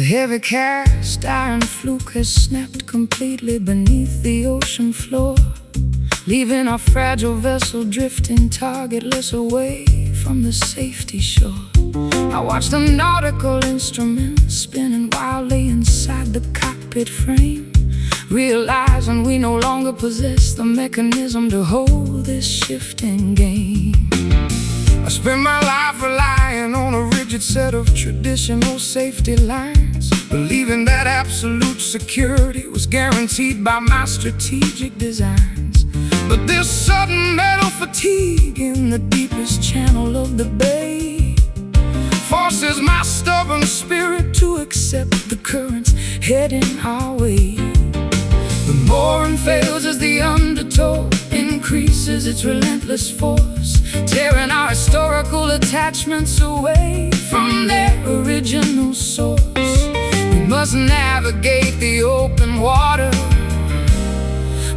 Heavy cast iron fluke has snapped completely beneath the ocean floor, leaving our fragile vessel drifting targetless away from the safety shore. I watch the nautical instruments spinning wildly inside the cockpit frame, realizing we no longer possess the mechanism to hold this shifting game. I spent my life relying on a rigid set of traditional safety lines, believing that absolute security was guaranteed by my strategic designs. But this sudden metal fatigue in the deepest channel of the bay forces my stubborn spirit to accept the currents heading our way. The mooring fails as the undertow increases its relentless force, tearing our historical attachments away from their original source. We must navigate the open water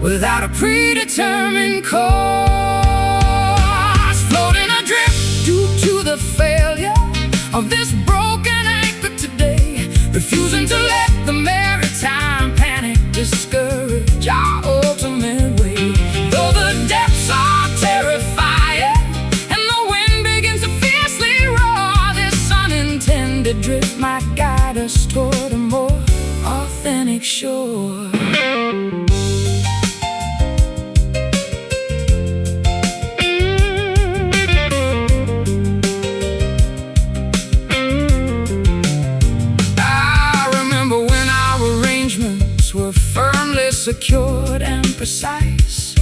without a predetermined course, floating adrift due to the failure of this broken anchor today, refusing to let the maritime panic discourage our ultimate way. Though the depths are terrifying and the wind begins to fiercely roar, this unintended drift might guide us toward a more authentic shore. Secured and precise,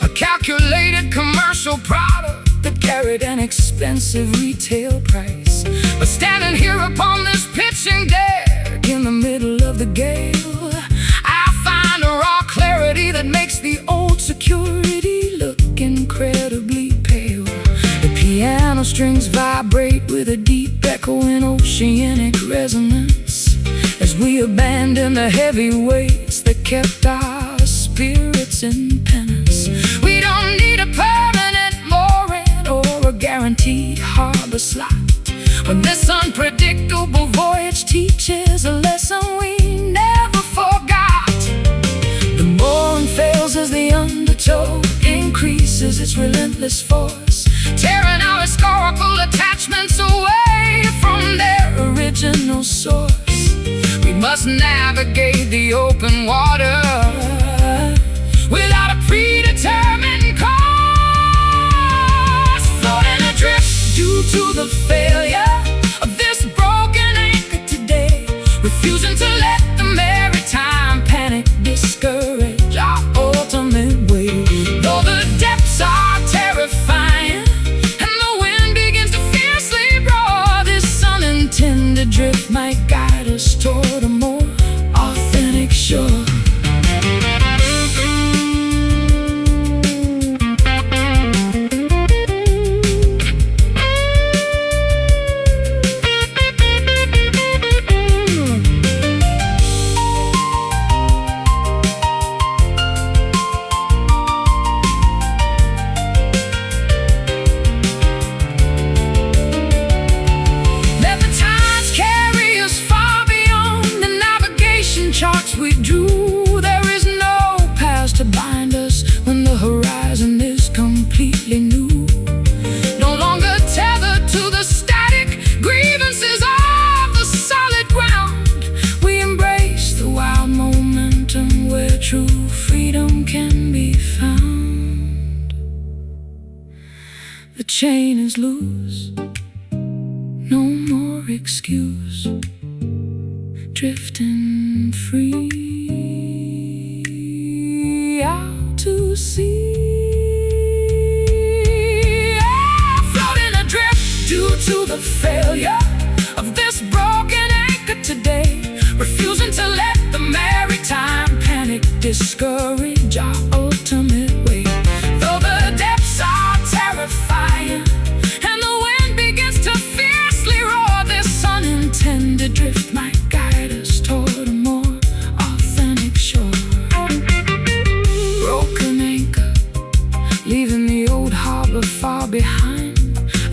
a calculated commercial product that carried an expensive retail price. But standing here upon this pitching deck in the middle of the gale, I find a raw clarity that makes the old security look incredibly pale. The piano strings vibrate with a deep echoing oceanic resonance as we abandon the heavy weights that kept our spirits in penance. We don't need a permanent mooring or a guaranteed harbor slot when this unpredictable voyage teaches a lesson we never forgot. The mooring fails as the undertow increases its relentless force, tearing our historical attachments away from their original source. We must navigate the open water without a predetermined course, floating adrift due to the failure of this broken anchor today, refusing to let the maritime panic discourage our ultimate way. Though the depths are terrifying and the wind begins to fiercely roar, this unintended drift might guide us toward a more authentic shore. We drew, there is no past to bind us when the horizon is completely new. No longer tethered to the static grievances of the solid ground, we embrace the wild momentum where true freedom can be found. The chain is loose, no more excuse, drifting free out to sea. Floating adrift due to the failure of this broken anchor today, refusing to let the maritime panic discourage our ultimate way. Though the depths are terrifying and the wind begins to fiercely roar, this unintended drift might guide us toward a more authentic shore. Broken anchor, leaving the old harbor far behind,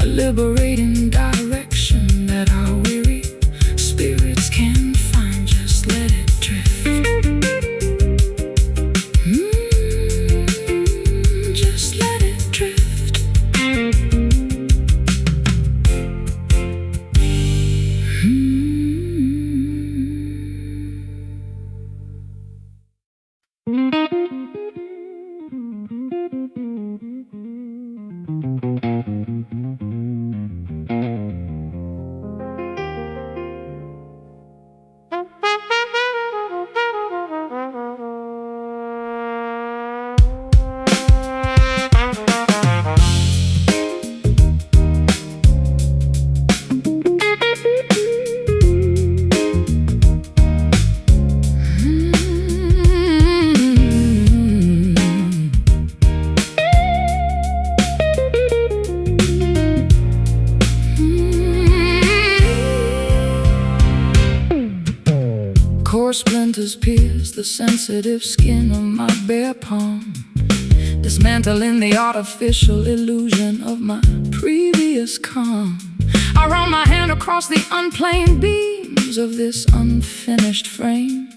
a liberating direction that our weary spirits can find. Just let it drift. Just let it drift. Coarse splinters pierce the sensitive skin of my bare palm, dismantling the artificial illusion of my previous calm. I run my hand across the unplaned beams of this unfinished frame,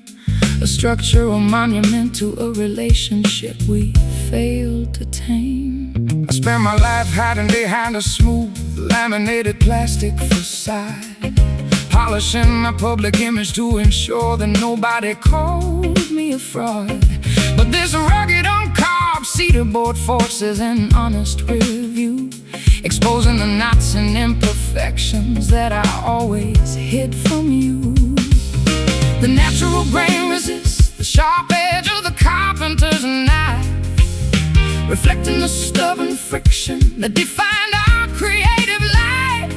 a structural monument to a relationship we failed to tame. I spent my life hiding behind a smooth laminated plastic facade, polishing my public image to ensure that nobody called me a fraud. But this rugged, uncarved cedar board forces an honest review, exposing the knots and imperfections that I always hid from you. The natural grain resists the sharp edge of the carpenter's knife, reflecting the stubborn friction that defined our creative life.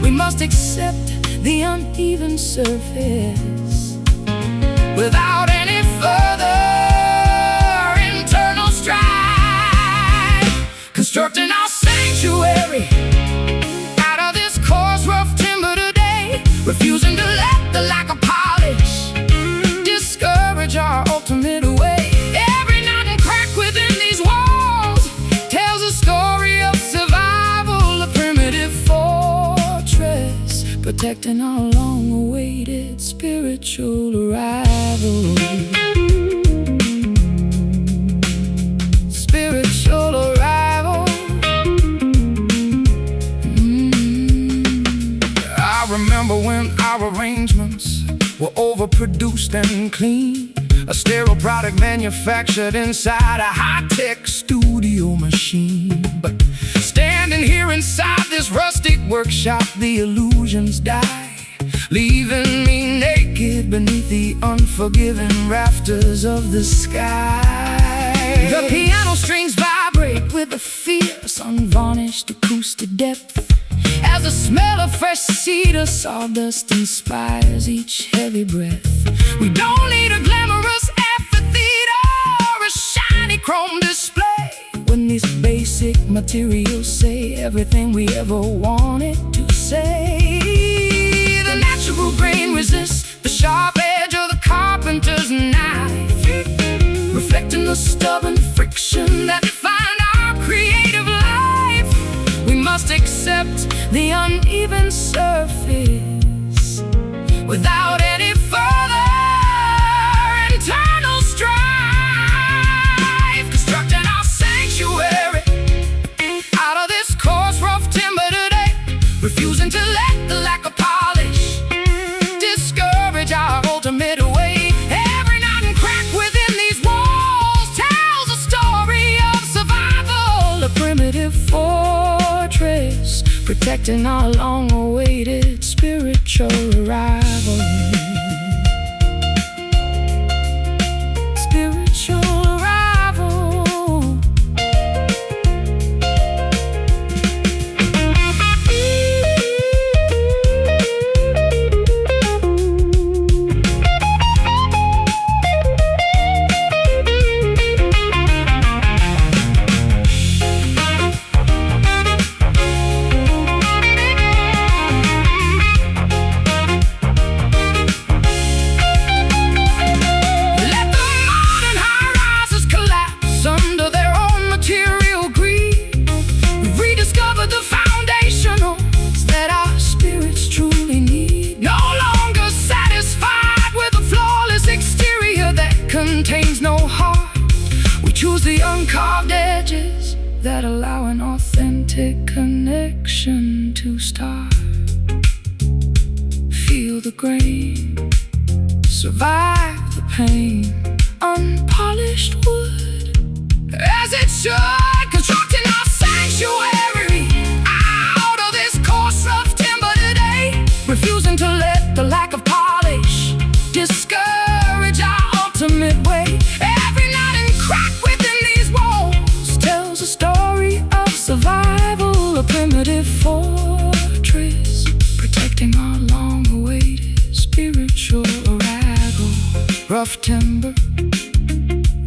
We must accept the uneven surface without any further internal strife, constructing our sanctuary out of this coarse, rough timber today, refusing to let the lack of polish discourage our ultimate way. Every knot and crack within these walls tells a story of survival, a primitive fortress protecting our long-awaited spiritual arrival. Spiritual arrival. I remember when our arrangements were overproduced and clean, a sterile product manufactured inside a high-tech studio machine. But standing here inside this rustic workshop, the illusions die, leaving me naked beneath the unforgiving rafters of the sky. The piano strings vibrate with a fierce, unvarnished acoustic depth, as the smell of fresh cedar sawdust inspires each heavy breath. We don't need a glamorous amphitheater or a shiny chrome display when these basic materials say everything we ever wanted to say. The natural grain resists the sharp edge of the carpenter's knife, reflecting the stubborn friction that defined our creative life. We must accept the uneven surface without any further internal strife, constructing our sanctuary out of this coarse, rough timber today, refusing to let the lack of polish discourage our ultimate way. Every knot and crack within these walls tells a story of survival, a primitive fortress protecting our long-awaited spiritual arrival. Spiritual arrival. carved edges that allow an authentic connection to start. Feel the grain, survive the pain. Unpolished wood, as it should, constructing our sanctuary out of this coarse, rough timber today. Refusing to let the lack of polish discourage our ultimate way. Every knot and crack within these walls tells a story of survival, a primitive fortress protecting our long-awaited spiritual arrival. Rough timber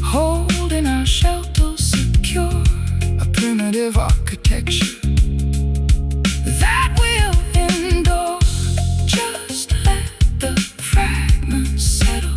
holding our shelter secure, a primitive architecture that will endure. Just let the fragments settle.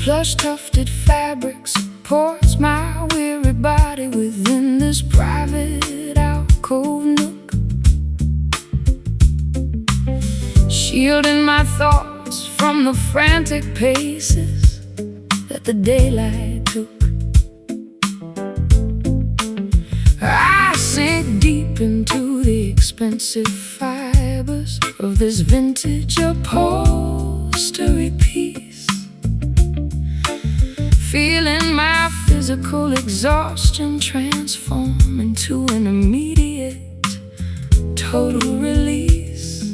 Plush tufted fabric supports my weary body within this private alcove nook, shielding my thoughts from the frantic paces that the daylight took. I sink deep into the expensive fibers of this vintage upholstery piece, feeling my physical exhaustion transform into an immediate, total release.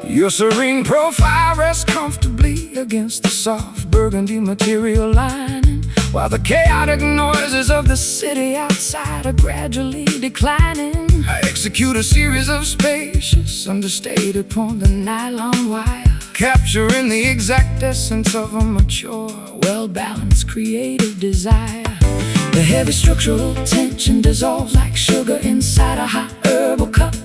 Your serene profile rests comfortably against the soft burgundy material lining, while the chaotic noises of the city outside are gradually declining. I execute a series of spacious, understated upon the nylon wire, capturing the exact essence of a mature, well-balanced creative desire. The heavy structural tension dissolves like sugar inside a hot herbal cup,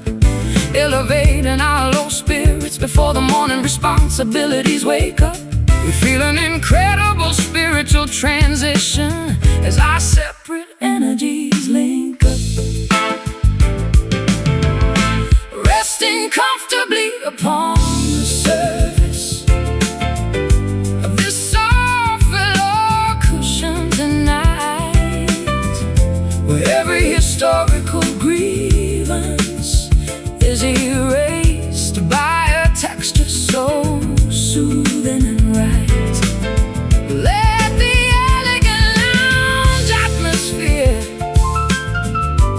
elevating our low spirits before the morning responsibilities wake up. We feel an incredible spiritual transition as our separate energies link up, resting comfortably upon the surface of this soft velour cushion tonight, where every historical grievance is erased by a texture so soothing and right. Let the elegant lounge atmosphere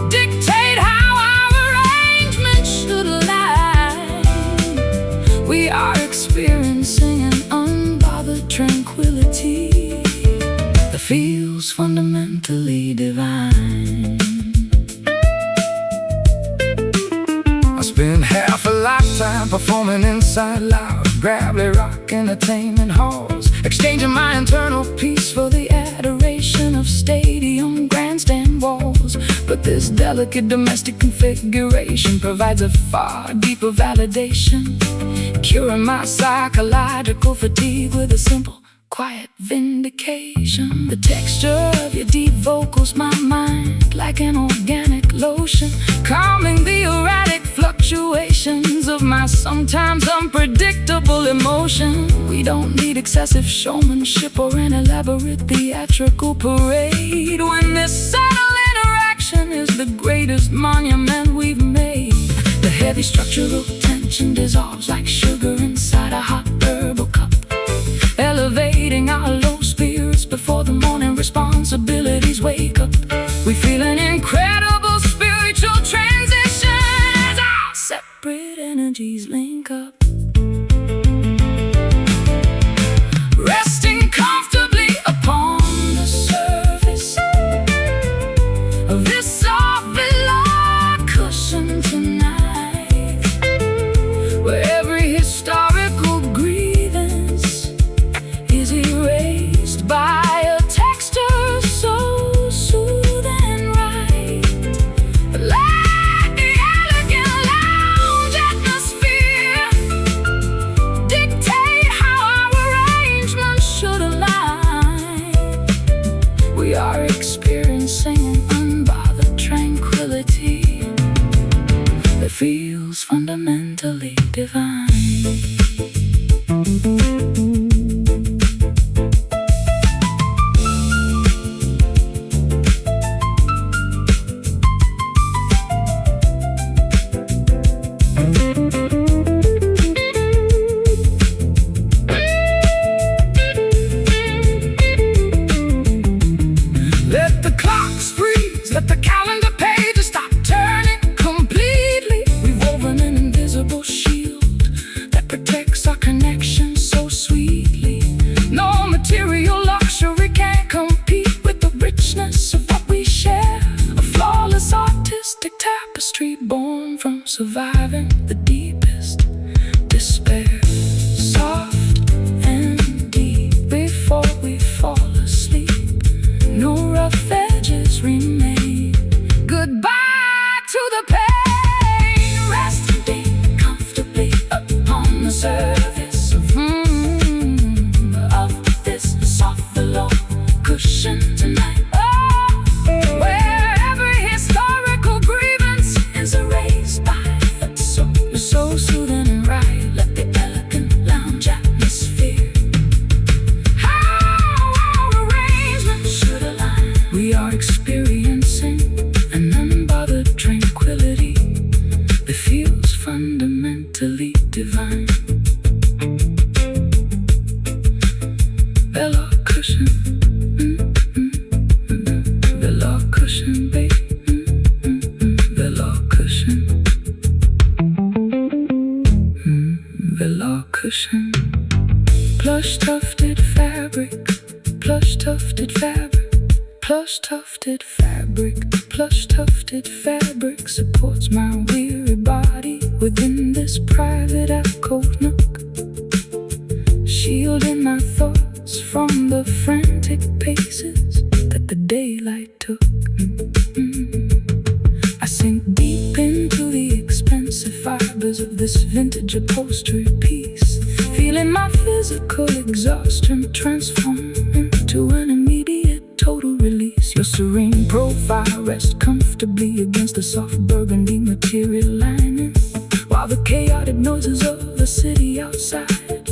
dictate how our arrangement should align. We are experiencing an unbothered tranquility that feels fundamentally divine. I spent half a lifetime performing inside loud, gravelly rock entertainment halls, exchanging my internal peace for the adoration of stadium grandstand walls. But this delicate domestic configuration provides a far deeper validation, curing my psychological fatigue with a simple, quiet vindication. The texture of your deep vocals, my mind, like an organic lotion, calming the erratic fluctuations of my sometimes unpredictable emotion. We don't need excessive showmanship or an elaborate theatrical parade when this subtle interaction is the greatest monument we've made. The heavy structural tension dissolves like sugar inside a hot herbal cup, elevating our low spirits before the morning responsibilities wake up. We feel an incredible spiritual transition as our separate energies link up. by a texture so smooth and right, like the elegant lounge atmosphere dictate how our arrangements should align. We are experiencing an unbothered tranquility that feels fundamentally divine. Let the clocks freeze, let the calendar pages stop turning completely. We've woven an invisible shield that protects our connection so sweetly. No material luxury can compete with the richness of what we share. A flawless artistic tapestry born from surviving the deepest despair. Soft and deep before we fall asleep, no rough edges remain. Goodbye to the pain. Resting comfortably upon the surface of this soft below cushion tonight. Oh, where every historical grievance is erased by a so soothing and right. Let the elegant lounge atmosphere we are experiencing an unbothered tranquility that feels fundamentally divine. Velour cushion, velour cushion, babe, velour cushion, velour cushion, plush tufted fabric, plush tufted fabric. Plush tufted fabric, plush tufted fabric supports my weary body within this private alcove nook, shielding my thoughts from the frantic paces that the daylight took. I sink deep into the expensive fibers of this vintage upholstery piece, feeling my physical exhaustion transform into an immediate total release. Your serene profile rests comfortably against the soft burgundy material lining, while the chaotic noises of the city outside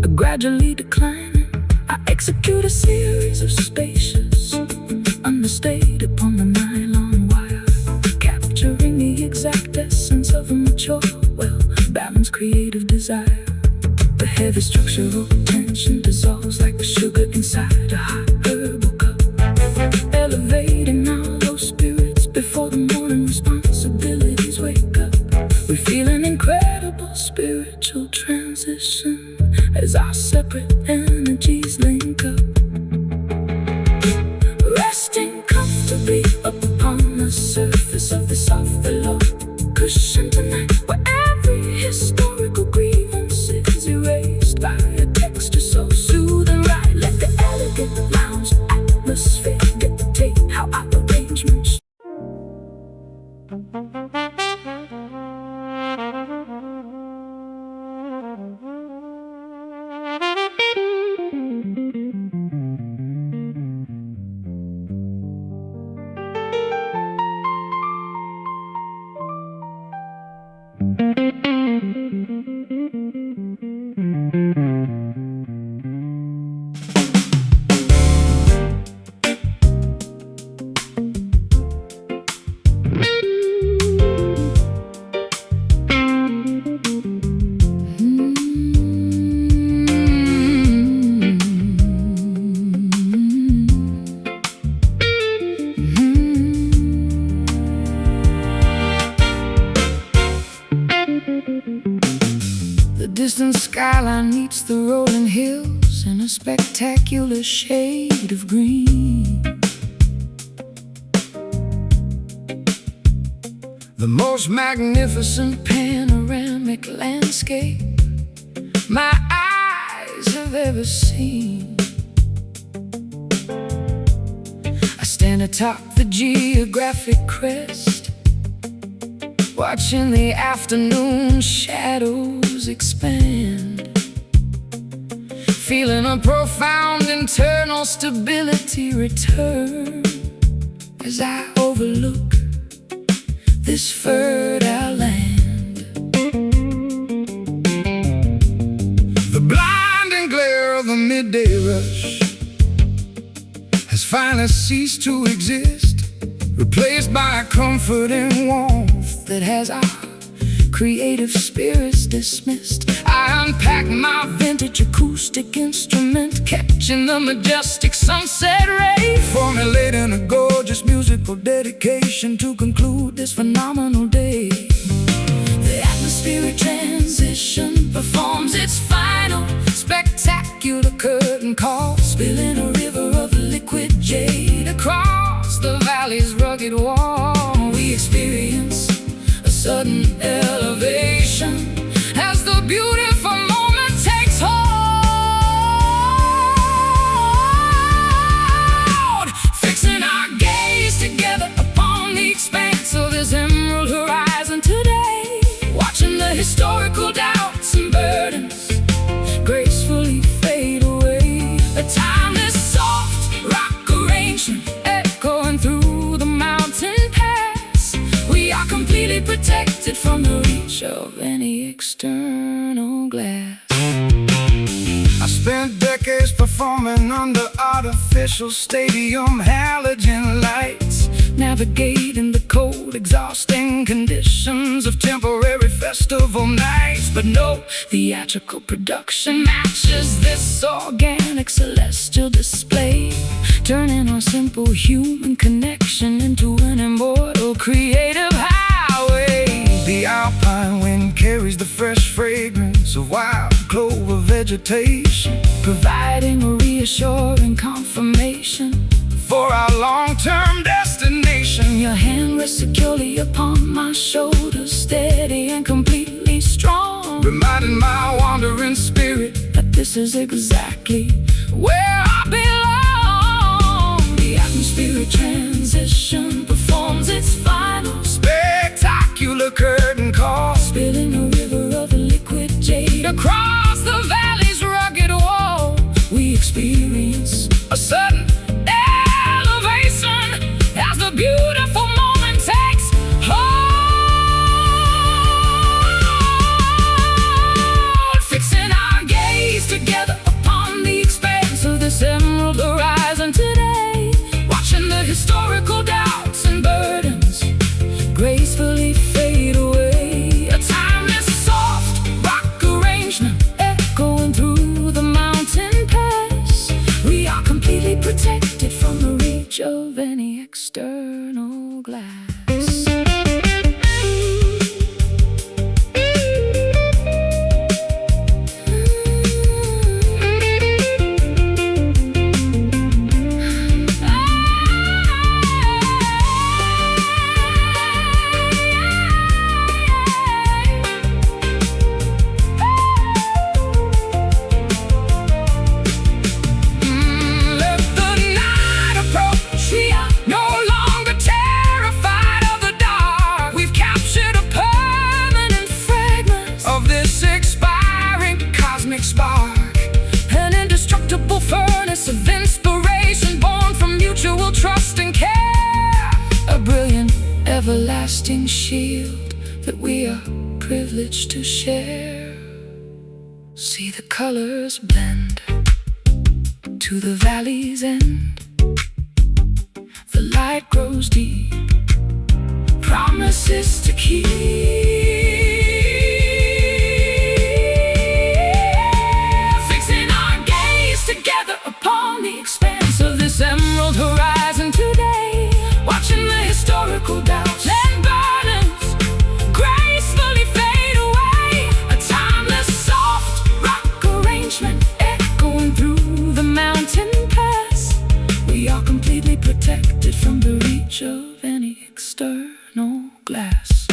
are gradually declining. I execute a series of spacious understated upon the nylon wire, capturing the exact essence of a mature, well-balanced creative desire. The heavy structural tension dissolves like the sugar inside a hot herbal cup, elevating our low spirits before the morning responsibilities wake up. We feel an incredible spiritual transition as our separate energies link up. Resting comfortably upon the surface of the soft below cushion tonight, where every historical grievance is erased by a texture so soothing right. Let the elegant lounge atmosphere dictate how our arrangements. distant skyline meets the rolling hills in a spectacular shade of green. The most magnificent panoramic landscape my eyes have ever seen. Stand atop the geographic crest, watching the afternoon shadows expand, feeling a profound internal stability return as I overlook this fertile land. The blinding glare of the midday rush has finally ceased to exist, replaced by a comforting warmth that has our creative spirits dismissed. I unpack my vintage acoustic instrument, catching the majestic sunset ray, formulating a gorgeous musical dedication to conclude this phenomenal day. The atmospheric transition performs its final spectacular curtain call, spilling a river of liquid jade across the valley's rugged wall. We experience a sudden elevation as the beautiful moment takes hold, fixing our gaze together upon the expanse of this emerald horizon today, watching the historical doubts and burdens gracefully fade away. A timeless soft rock arrangement echoing through the mountain pass. We are completely protected from the reach of any external glass. I spent decades performing under artificial stadium halogen lights, navigating the cold, exhausting conditions of temporary festival nights. But no theatrical production matches this organic celestial display, turning our simple human connection into an immortal creative highway. The alpine wind carries the fresh fragrance of wild clover vegetation, providing a reassuring confirmation for our long-term destination. Your hand rests securely upon my shoulder, steady and completely strong, reminding my wandering spirit that this is exactly where I belong. The atmospheric transition performs its final spectacular curtain call, spilling a river of liquid jade across the valley's rugged wall. We experience a sudden elevation as the beautiful moment takes hold, fixing our gaze together upon the expanse of this emerald horizon today, watching the historical doubts and burdens gracefully fade away. A timeless soft rock arrangement echoing through the mountain pass. We are completely protected from the reach of any external glass. An indestructible furnace of inspiration born from mutual trust and care, a brilliant, everlasting shield that we are privileged to share. See the colors blend to the valley's end. The light grows deep, promises to keep. Together upon the expanse of this emerald horizon today, watching the historical doubts and burdens gracefully fade away. A timeless soft rock arrangement echoing through the mountain pass. We are completely protected from the reach of any external glass.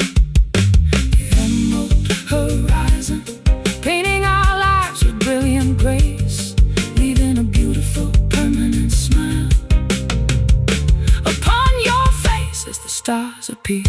stars appear.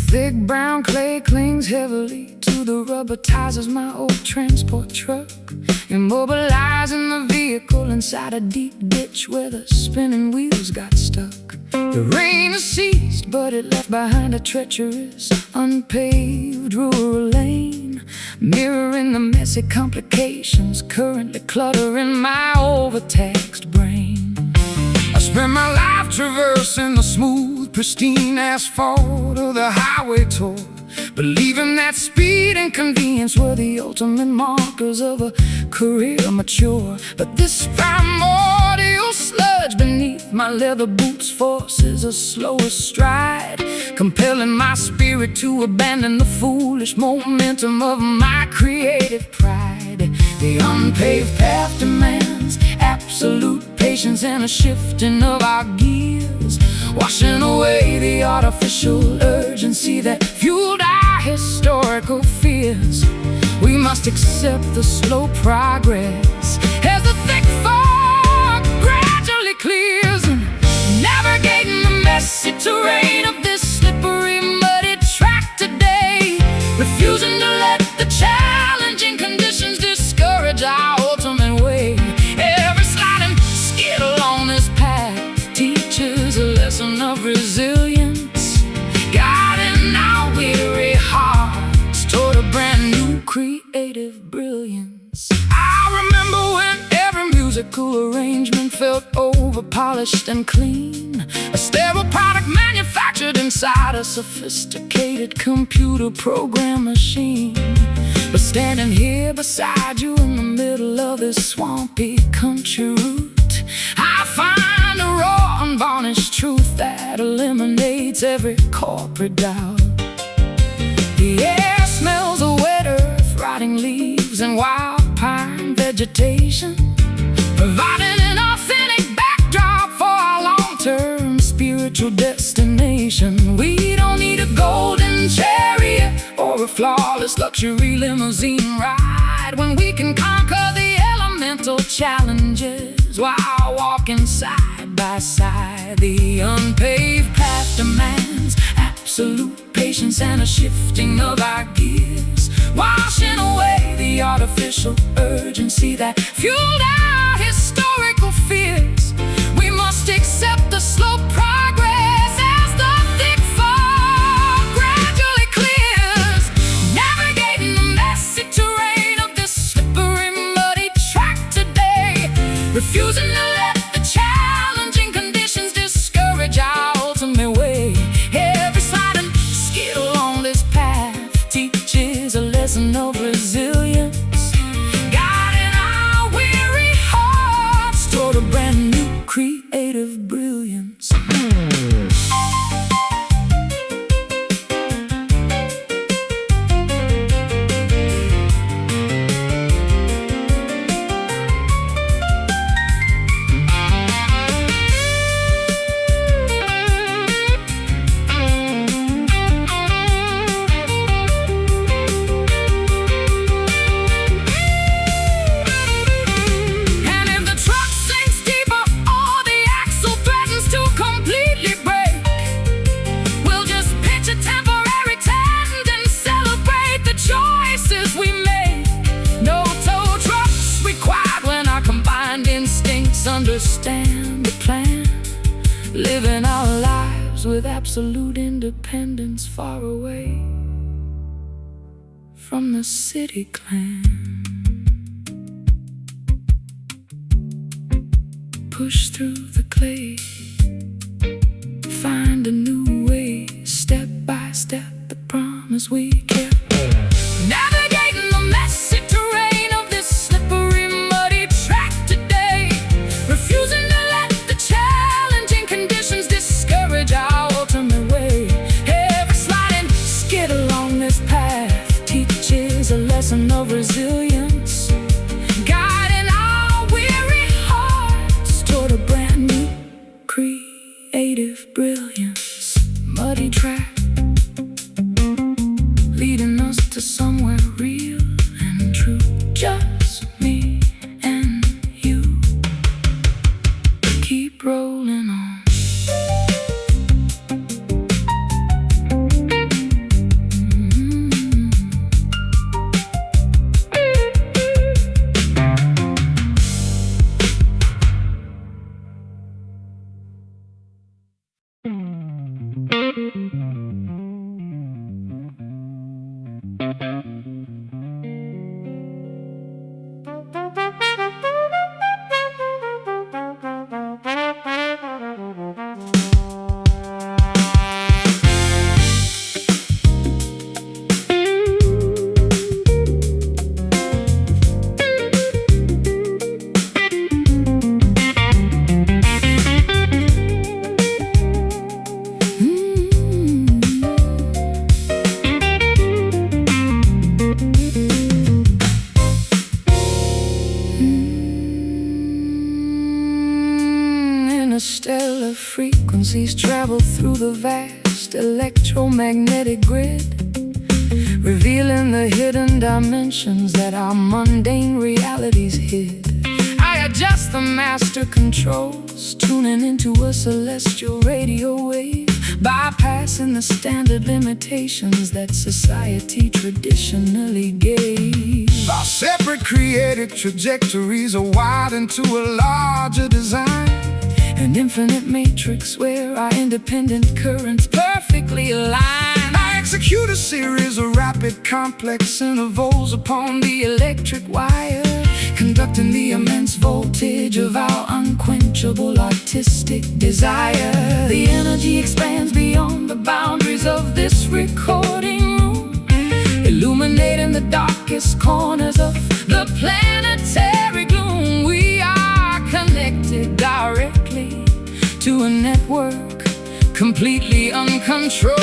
Thick brown clay clings heavily to the rubber tires of my old transport truck, immobilizing the vehicle inside a deep ditch where the spinning wheels got stuck. The rain has ceased, but it left behind a treacherous, unpaved rural lane, mirroring the messy complications currently cluttering my overtaxed brain. I spent my life traversing the smooth, pristine asphalt of the highway tour, believing that speed and convenience were the ultimate markers of a career mature. But this primordial sludge beneath my leather boots forces a slower stride, compelling my spirit to abandon the foolish momentum of my creative pride. The unpaved path demands absolute patience and a shifting of our gears, washing away the artificial urgency that fueled our historical fears. We must accept the slow progress as the thick fog gradually clears, navigating the messy terrain of this slippery, muddy track today, refusing to let the challenging conditions discourage our ultimate way. Every sliding skid along this path teaches a lesson of resilience, guiding our weary hearts toward a brand new creative brilliance. I remember when every musical arrangement felt over-polished and clean, a sterile product manufactured inside a sophisticated computer program machine. But standing here beside you in the middle of this swampy country route, I find a raw, unvarnished truth that eliminates every corporate doubt. The air smells of wet earth, rotting leaves, and wild pine vegetation, providing an authentic backdrop for our long-term spiritual destination. We don't need a golden chariot or a flawless luxury limousine ride when we can conquer the elemental challenges while walking side by side. The unpaved path demands absolute patience and a shifting of our gears, washing away the artificial urgency that fueled our historical fears. We must accept the slow progress as the thick fog gradually clears, navigating the messy terrain of this slippery, muddy track today, refusing to let the challenging conditions discourage our ultimate way. Every sliding skid along this path teaches a lesson of resilience, guiding our weary hearts toward a brand new creative brilliance. Understand the plan, living our lives with absolute independence far away. from the city clan. Push through the clay, find a new way, step by step, the promise we kept. Navigating the messy terrain of this slippery, muddy track today, refusing to let the challenging conditions discourage our ultimate way. Every sliding skid along this path teaches a lesson of resilience, guiding our weary hearts toward a brand new creative brilliance. Muddy track leading us to somewhere real and true. Just me and you. Keep rolling on. Interstellar frequencies travel through the vast electromagnetic grid, revealing the hidden dimensions that our mundane realities hid. I adjust the master controls, tuning into a celestial radio wave, bypassing the standard limitations that society traditionally gave. Our separate creative trajectories are widened to a larger design, an infinite matrix where our independent currents perfectly align. I execute a series of rapid, complex intervals upon the electric wire, conducting the immense voltage of our unquenchable artistic desire. The energy expands beyond the boundaries of this recording room, illuminating the darkest corners of the planetary gloom. We are connected directly to a network completely uncontrolled,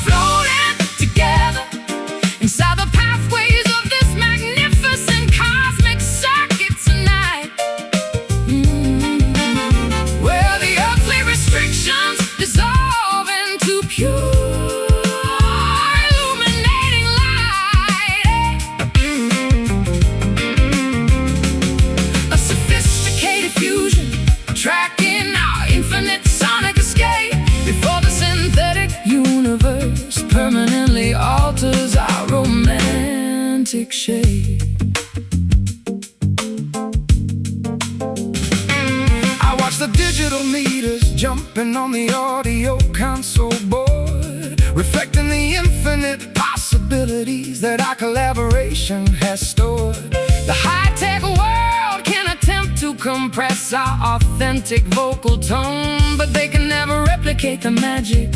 floating together inside the pathways of this magnificent cosmic circuit tonight, where the earthly restrictions dissolve into pure illuminating light. A sophisticated fusion, tracking our infinite sonic escape before the synthetic universe permanently alters our romantic shape. I watch the digital meters jumping on the audio console board, reflecting the infinite possibilities that our collaboration has stored. The high-tech world can attempt to compress our authentic vocal tone, but they can never replicate the magic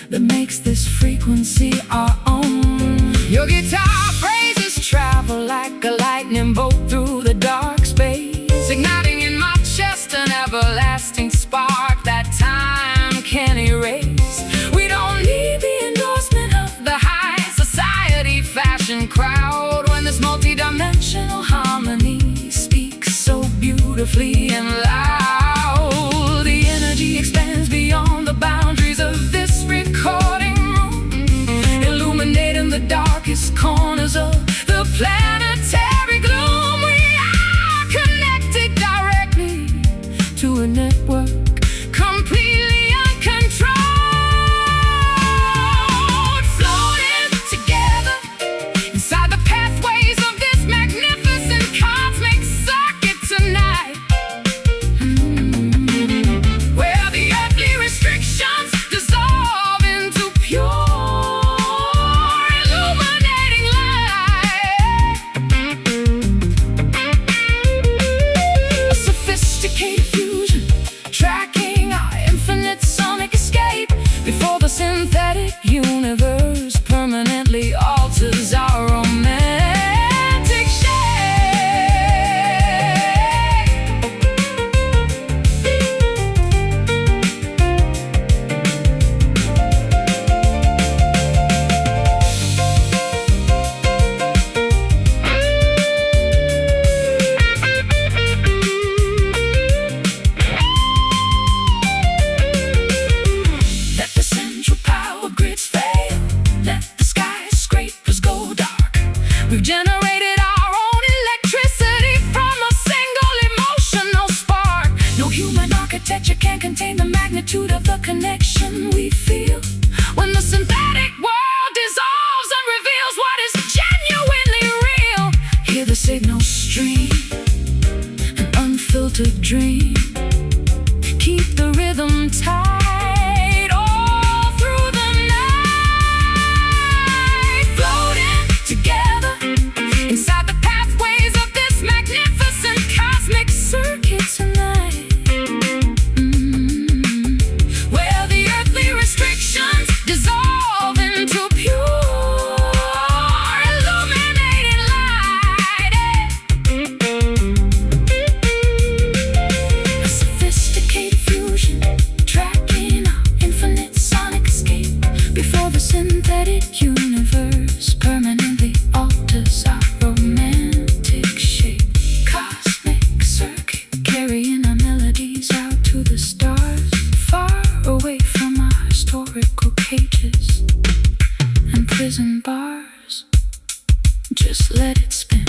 that makes this frequency our own. Your guitar phrases travel like a lightning bolt through the dark space, igniting in my chest an everlasting spark that time can erase. We don't need the endorsement of the high society fashion crowd when this multi-dimensional harmony speaks so beautifully and loud. The energy expands beyond the boundaries of this recording room, illuminating the darkest corners of the planetary gloom. We are connected directly to a network completely uncontrolled, floating together inside the pathways of this magnificent cosmic circuit tonight, where the earthly restrictions dissolve into pure universe permanently alters our romantic shape. Let the central power grids fail. Let the skyscrapers go dark. We've generated our own electricity from a single emotional spark. No human architecture can contain the magnitude of the connection we feel when the synthetic world dissolves and reveals what is genuinely real. Hear the signal stream, an unfiltered dream. Keep the rhythm tight all through the night, floating together inside the pathways of this magnificent cosmic circuit tonight. Where the earthly restrictions dissolve into pure illuminating light. A sophisticated fusion, tracking our infinite sonic escape before the synthetic universe permanently alters our romantic shape. Cosmic circuit, carrying our melodies out to the stars, far away from our historical cages and prison bars. Just let it spin.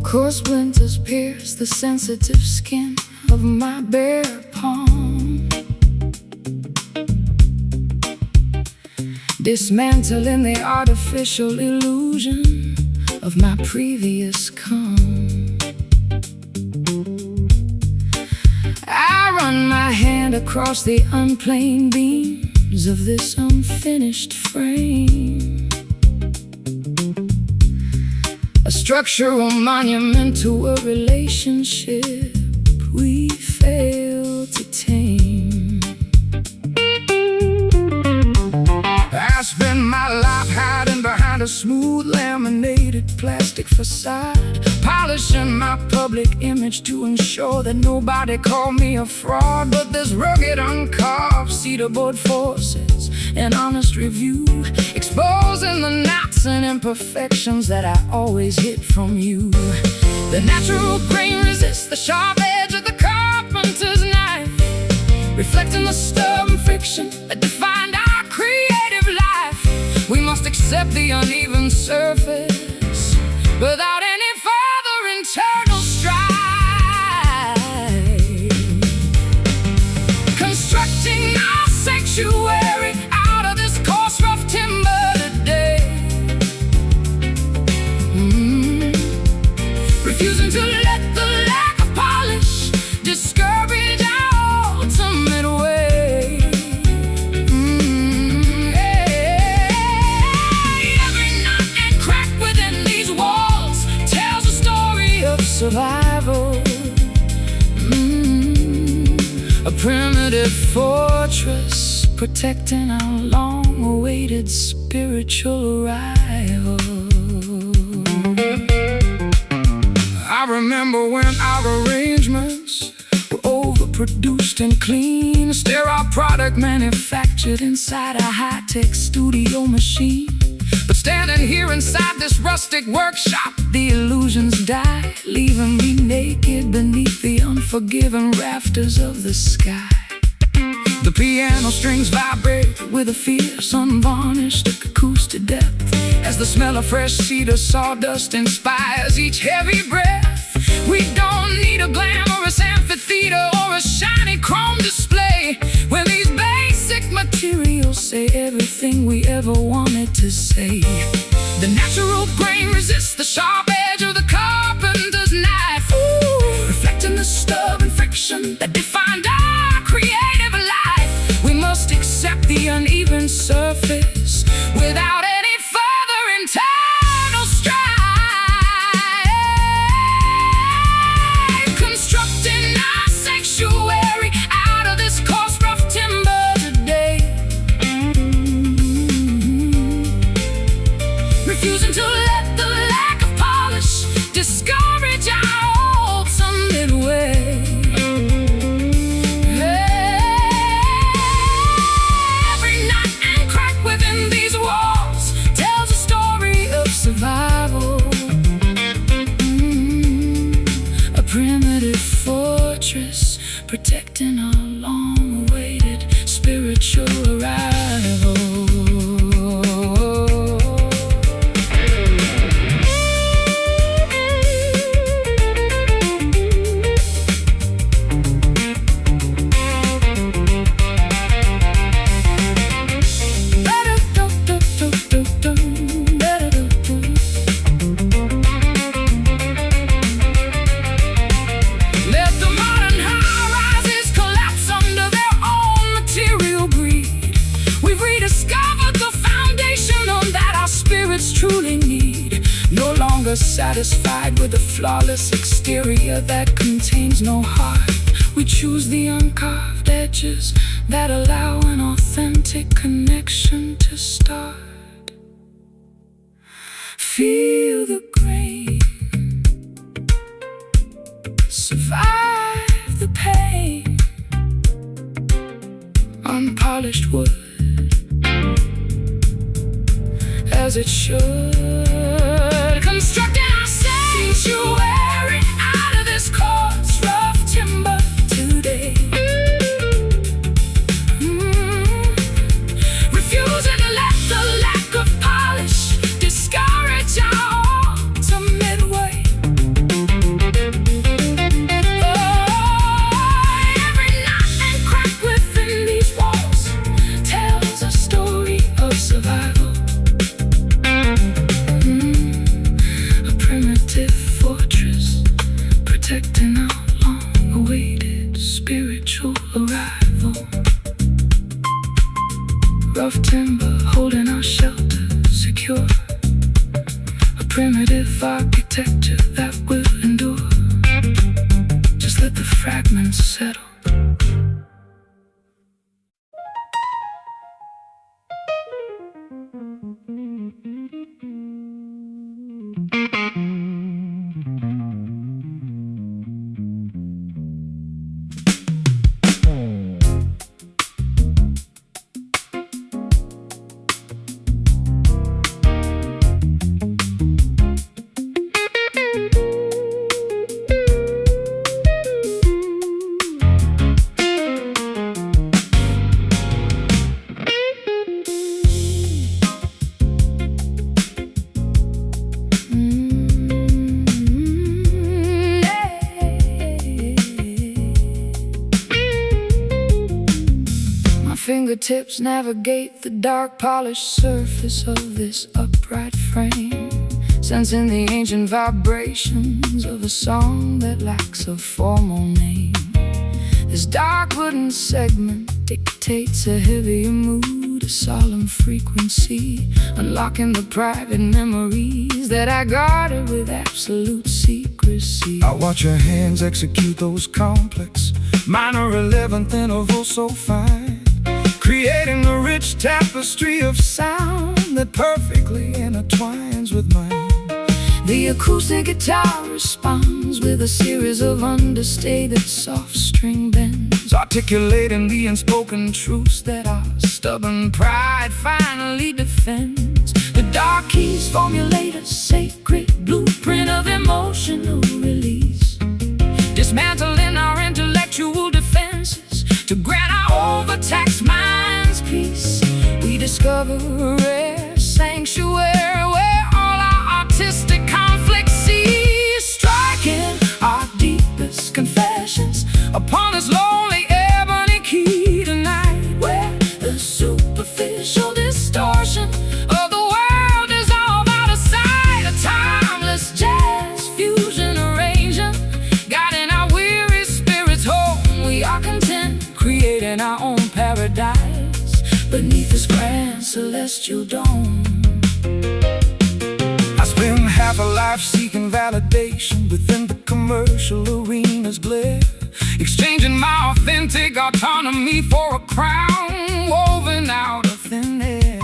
Coarse splinters pierce the sensitive skin of my bare palm, dismantling the artificial illusion of my previous calm. I run my hand across the unplaned beams of this unfinished frame, a structural monument to a relationship we failed to tame. I spend my life hiding behind a smooth laminated plastic facade, polishing my public image to ensure that nobody called me a fraud. But this rugged, uncarved cedar board forces an honest review, exposing the knots and imperfections that I always hid from you. The natural grain resists the sharp edge of the carpenter's knife, reflecting the stubborn friction that defined our creative life. We must accept the uneven surface without any further internal strife, constructing our sanctuary out of this coarse, rough timber today. Refusing to let the lack of polish discourage our ultimate way. Every knot and crack within these walls tells a story of survival. A primitive fortress protecting our long-awaited spiritual arrival. I remember when our arrangements were over produced and clean, sterile product manufactured inside a high-tech studio machine. But standing here inside this rustic workshop, the illusions die, leaving me naked beneath the unforgiving rafters of the sky. The piano strings vibrate with a fierce, unvarnished acoustic depth, as the smell of fresh cedar sawdust inspires each heavy breath. We don't need a glamorous amphitheater or a shiny chrome display, when these basic materials say everything we ever wanted to say. The natural grain resists the sharp edge of the carpenter's knife, reflecting the stubborn friction that defined our creative life. We must accept the uneven surface without any further internal strife. Constructing our sanctuary out of this coarse, rough timber today. Refusing to let the lack of polish discourage our ultimate way. Every knot and crack within these walls tells a story of survival. A primitive fortress protecting our long-awaited spiritual arrival. Let the modern high-rises collapse under their own material greed. We've rediscovered the foundation on that our spirits truly need. No longer satisfied with the flawless exterior that contains no heart, we choose the uncarved edges that allow an authentic connection to start. Feel the grain, survive the pain. Unpolished wood, as it should. Constructing our sanctuary out of this coarse, rough timber today. Refusing to let the lack of polish discourage our ultimate way. Every knot and crack within these walls tells a story of survival. A primitive fortress protecting our long-awaited spiritual arrival. Rough timber holding our shelter secure. A primitive architecture that will endure. Just let the fragments settle. Fingertips navigate the dark polished surface of this upright frame, sensing the ancient vibrations of a song that lacks a formal name. This dark wooden segment dictates a heavier mood, a solemn frequency, unlocking the private memories that I guarded with absolute secrecy. I watch your hands execute those complex minor 11th intervals so fine, creating a rich tapestry of sound that perfectly intertwines with mine. The acoustic guitar responds with a series of understated soft string bends, words, articulating the unspoken truths that our stubborn pride finally defends. The dark keys formulate a sacred blueprint of emotional release, dismantling our intellectual defenses to grant our overtaxed minds peace. We discover a rare sanctuary where all our artistic conflicts cease, striking our deepest confessions upon this lonely ebony key tonight, where the superficial distortion of the world dissolve out of sight. A timeless jazz fusion arrangement, guiding our weary spirits home. We are content, creating our own paradise beneath this grand celestial dome. I spend half a life seeking validation within the commercial arena's glare, exchanging my authentic autonomy for a crown woven out of thin air.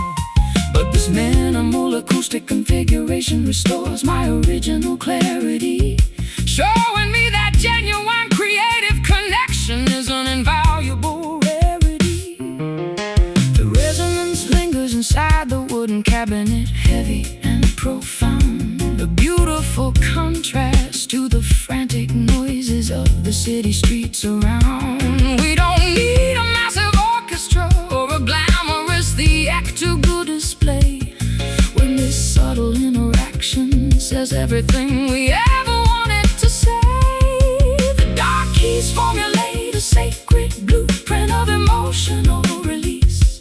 But this minimal acoustic configuration restores my original clarity, showing me that genuine creative connection is an invaluable rarity. The resonance lingers inside the wooden cabinet, heavy and profound, a beautiful contrast to the frantic noises of the city streets around. We don't need a massive orchestra or a glamorous theatrical display when this subtle interaction says everything we ever wanted to say. The dark keys formulate a sacred blueprint of emotional release,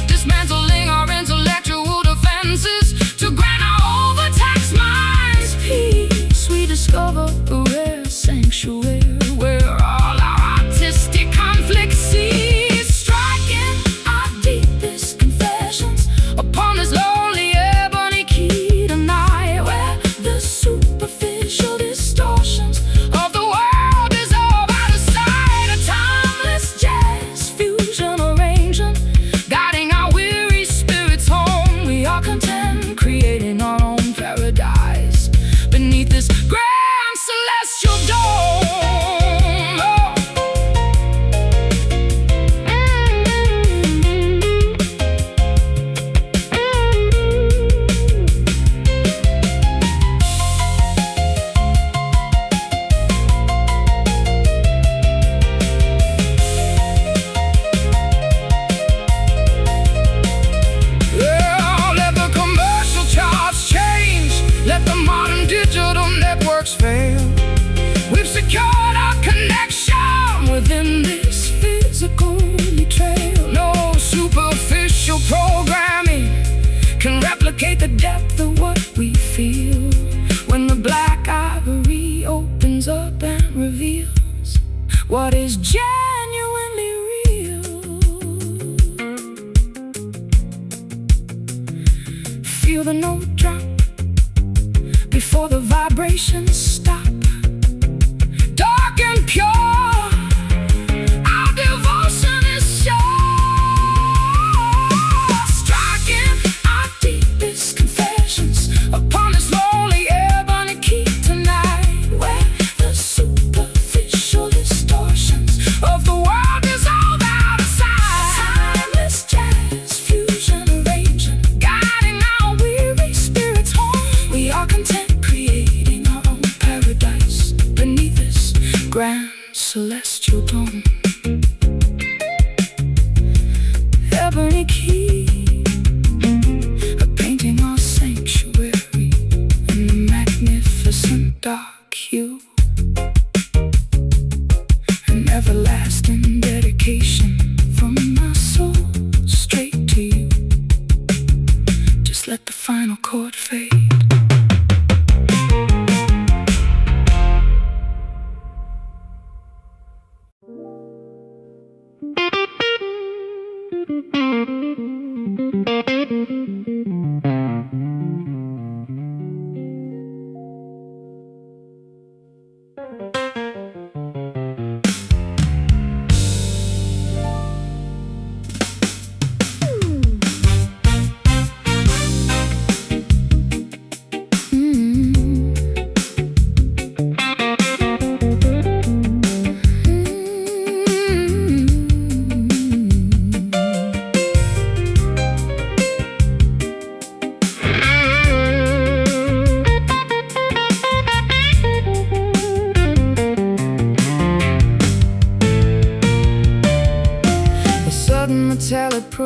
dismantling our intellectual defenses to grant our overtaxed minds peace. We discover a rare sanctuary where all our artistic conflicts cease, striking our deepest confessions upon this lonely ebony key tonight, where the superficial distortions of the world dissolve out of sight. A timeless jazz fusion arrangement, guiding our weary spirits home. We are content, creating our own paradise beneath this grand celestial dome. Well, let the commercial charts change, let the modern digital networks fail. We've secured our connection within this physical trail. No superficial programming can replicate the depth of what we feel when the black ivory opens up and reveals what is genuinely real. Feel the note drop before the vibrations stop. Dark and pure, our devotion is sure, striking our deepest confessions upon this lonely ebony key tonight, where the superficial distortions of the world dissolve out of sight. Timeless jazz fusion arrangement, guiding our weary spirits home. We are content, creating our own paradise beneath this grand celestial dome. Ebony key, a painting our sanctuary in the magnificent dark hue, an everlasting dedication from my soul straight to you. Just let the final chord fade.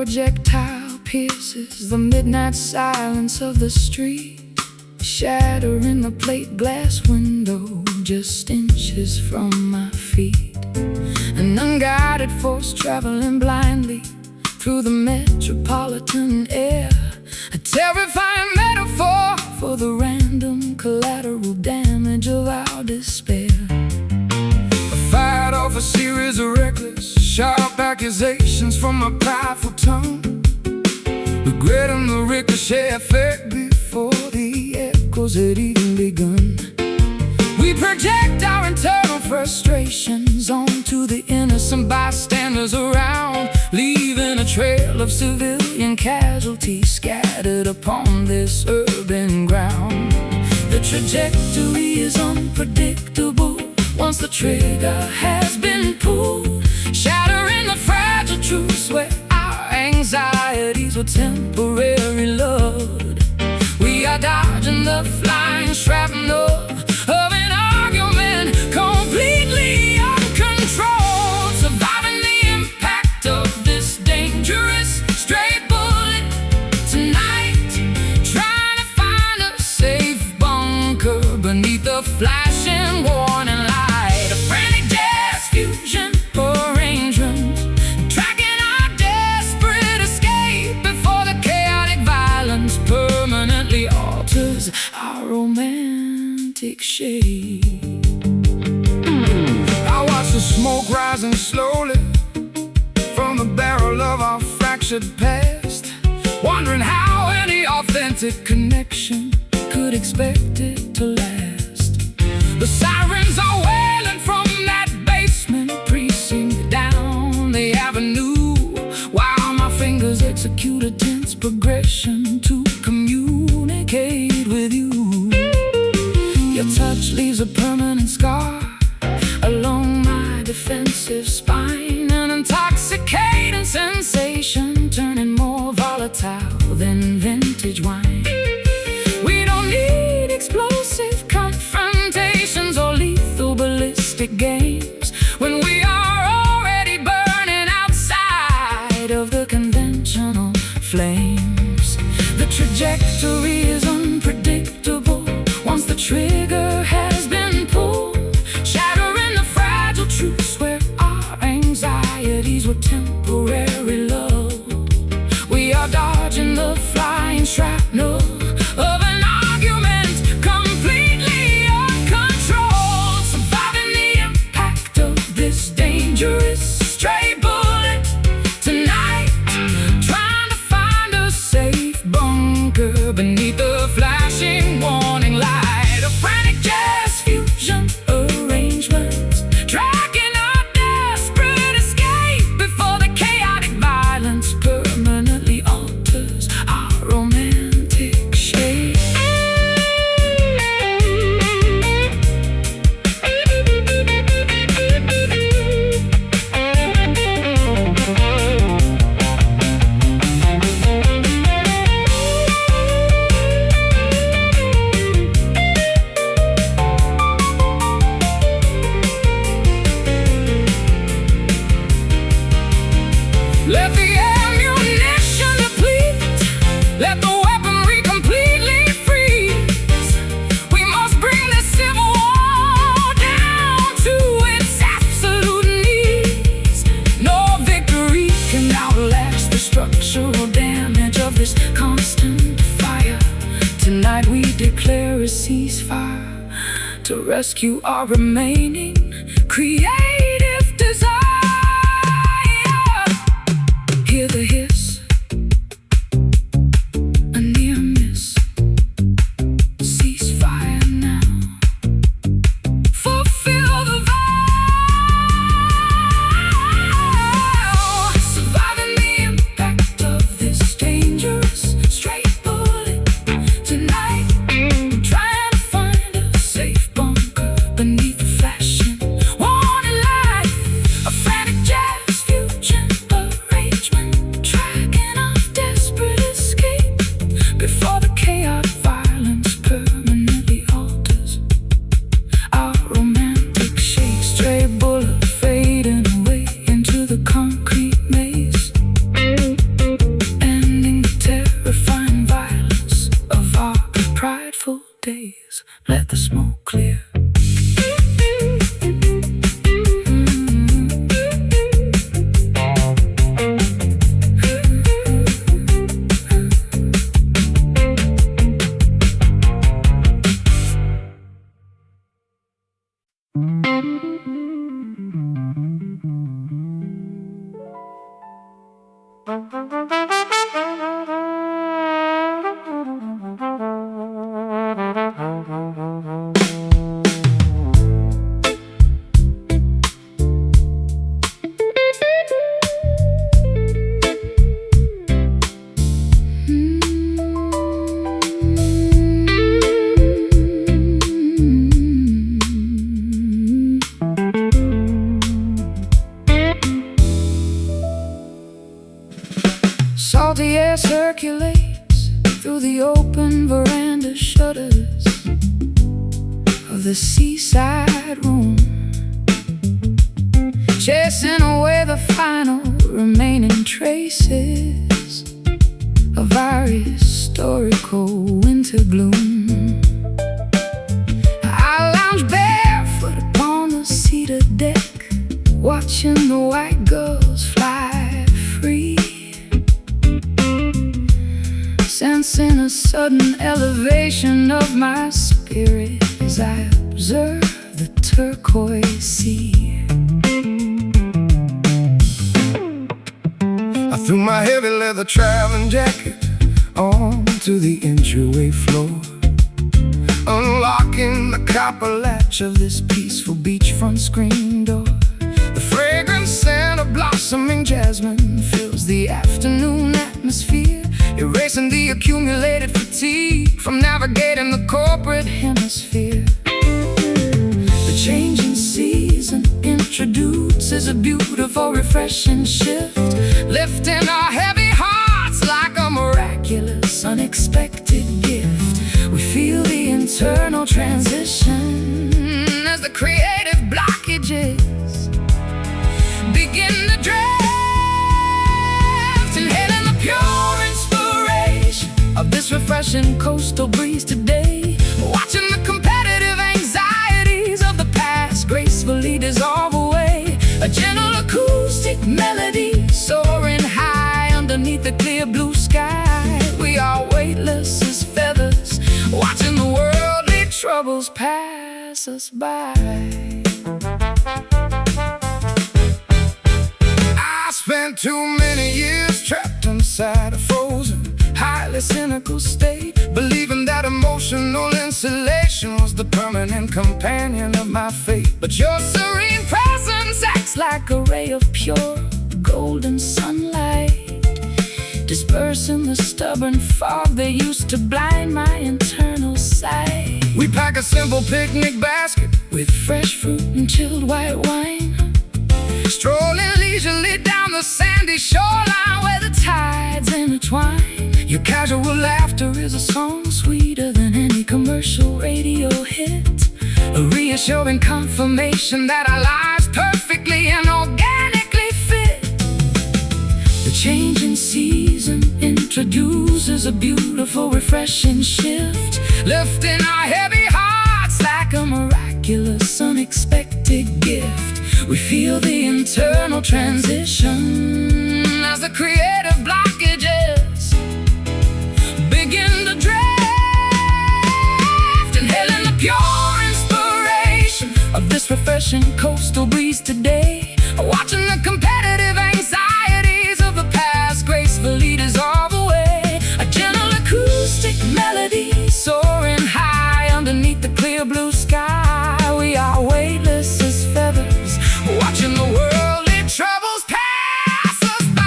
projectile pierces the midnight silence of the street, shattering the plate glass window just inches from my feet. An unguided force traveling blindly through the metropolitan air, a terrifying metaphor for the random collateral damage of our despair. I fired off a series of reckless, sharp accusations from my prideful tongue, regretting the ricochet effect before the echoes had even begun. We project our internal frustrations onto the innocent bystanders around, leaving a trail of civilian casualties scattered upon this urban ground. The trajectory is unpredictable once the trigger has been pulled, shattering the fragile truths where our anxieties were temporary lulled. We are dodging the flying shrapnel of an argument, completely uncontrolled, surviving the impact of this dangerous stray bullet tonight, trying to find a safe bunker beneath the flashing warning light. A frantic jazz fusion arrangement, tracking our desperate escape before the chaotic violence permanently alters our romantic shape. I watch the smoke rising slowly from the barrel of our fractured past, Wondering how any authentic connection could expect it to last. The sirens are wailing from that basement precinct down the avenue, while my fingers execute a tense progression to communicate with you. Your touch leaves a permanent scar along my defensive spine, an intoxicating sensation turning more volatile than vintage wine. We don't need explosive confrontations or lethal ballistic games when we are already burning outside of the conventional flames. The trajectory is unpredictable once the trigger has been pulled, shattering the fragile truths where our anxieties were temporary lulled. We are dodging the flying shrapnel of an argument, completely uncontrolled, surviving the impact of this dangerous stray bullet tonight, trying to find a safe bunker beneath the flashing warning light. A frantic jazz fusion arrangement, tracking our desperate escape before the chaotic violence permanently alters our romantic shape. Let the ammunition deplete, let the weaponry completely freeze. We must bring this civil war down to its absolute knees. No victory can outlast the structural damage of this constant fire. Tonight we declare a ceasefire to rescue our remaining creative desire. Hear the hiss, a near miss. Ceasefire now. Fulfill the vow. Surviving the impact of this dangerous straight bullet tonight, trying to find a safe bunker beneath the flashing warning light. A Salty air circulates through the open veranda shutters of the seaside room, chasing away the final remaining traces of our historical winter gloom. I lounge barefoot upon the cedar deck, watching the white gulls fly free, sensing a sudden elevation of my spirit as I observe the turquoise sea. I threw my heavy leather traveling jacket onto the entryway floor, unlocking the copper latch of this peaceful beachfront screen door. The fragrant scent of blossoming jasmine fills the afternoon atmosphere, erasing the accumulated fatigue from navigating the corporate hemisphere. The changing season introduces a beautiful, refreshing shift, lifting our heavy hearts like a miraculous, unexpected gift. We feel the internal transition as the creative blockages begin to drift, inhaling the pure inspiration of this refreshing coastal breeze today, watching the competitive anxieties of the past gracefully dissolve away. A gentle acoustic melody soaring high underneath the clear blue sky. We are weightless as feathers, watching the worldly troubles pass us by. I spent too many years trapped inside a frozen, highly cynical state, believing that emotional insulation was the permanent companion of my fate. But your serene presence acts like a ray of pure golden sunlight, dispersing the stubborn fog that used to blind my internal sight. We pack a simple picnic basket with fresh fruit and chilled white wine, strolling leisurely down the sandy shoreline where the tides intertwine. Your casual laughter is a song sweeter than any commercial radio hit, a reassuring confirmation that our lives perfectly and organically fit. The changing season introduces a beautiful, refreshing shift, lifting our heavy hearts like a miraculous, unexpected gift. We feel the internal transition as the creative blockages begin to drift, inhaling the pure inspiration of this refreshing coastal breeze today, watching the competitive anxieties of the past gracefully dissolve away. A gentle acoustic melody soaring high underneath the clear blue sky. We are weightless as feathers, watching the worldly troubles pass us by.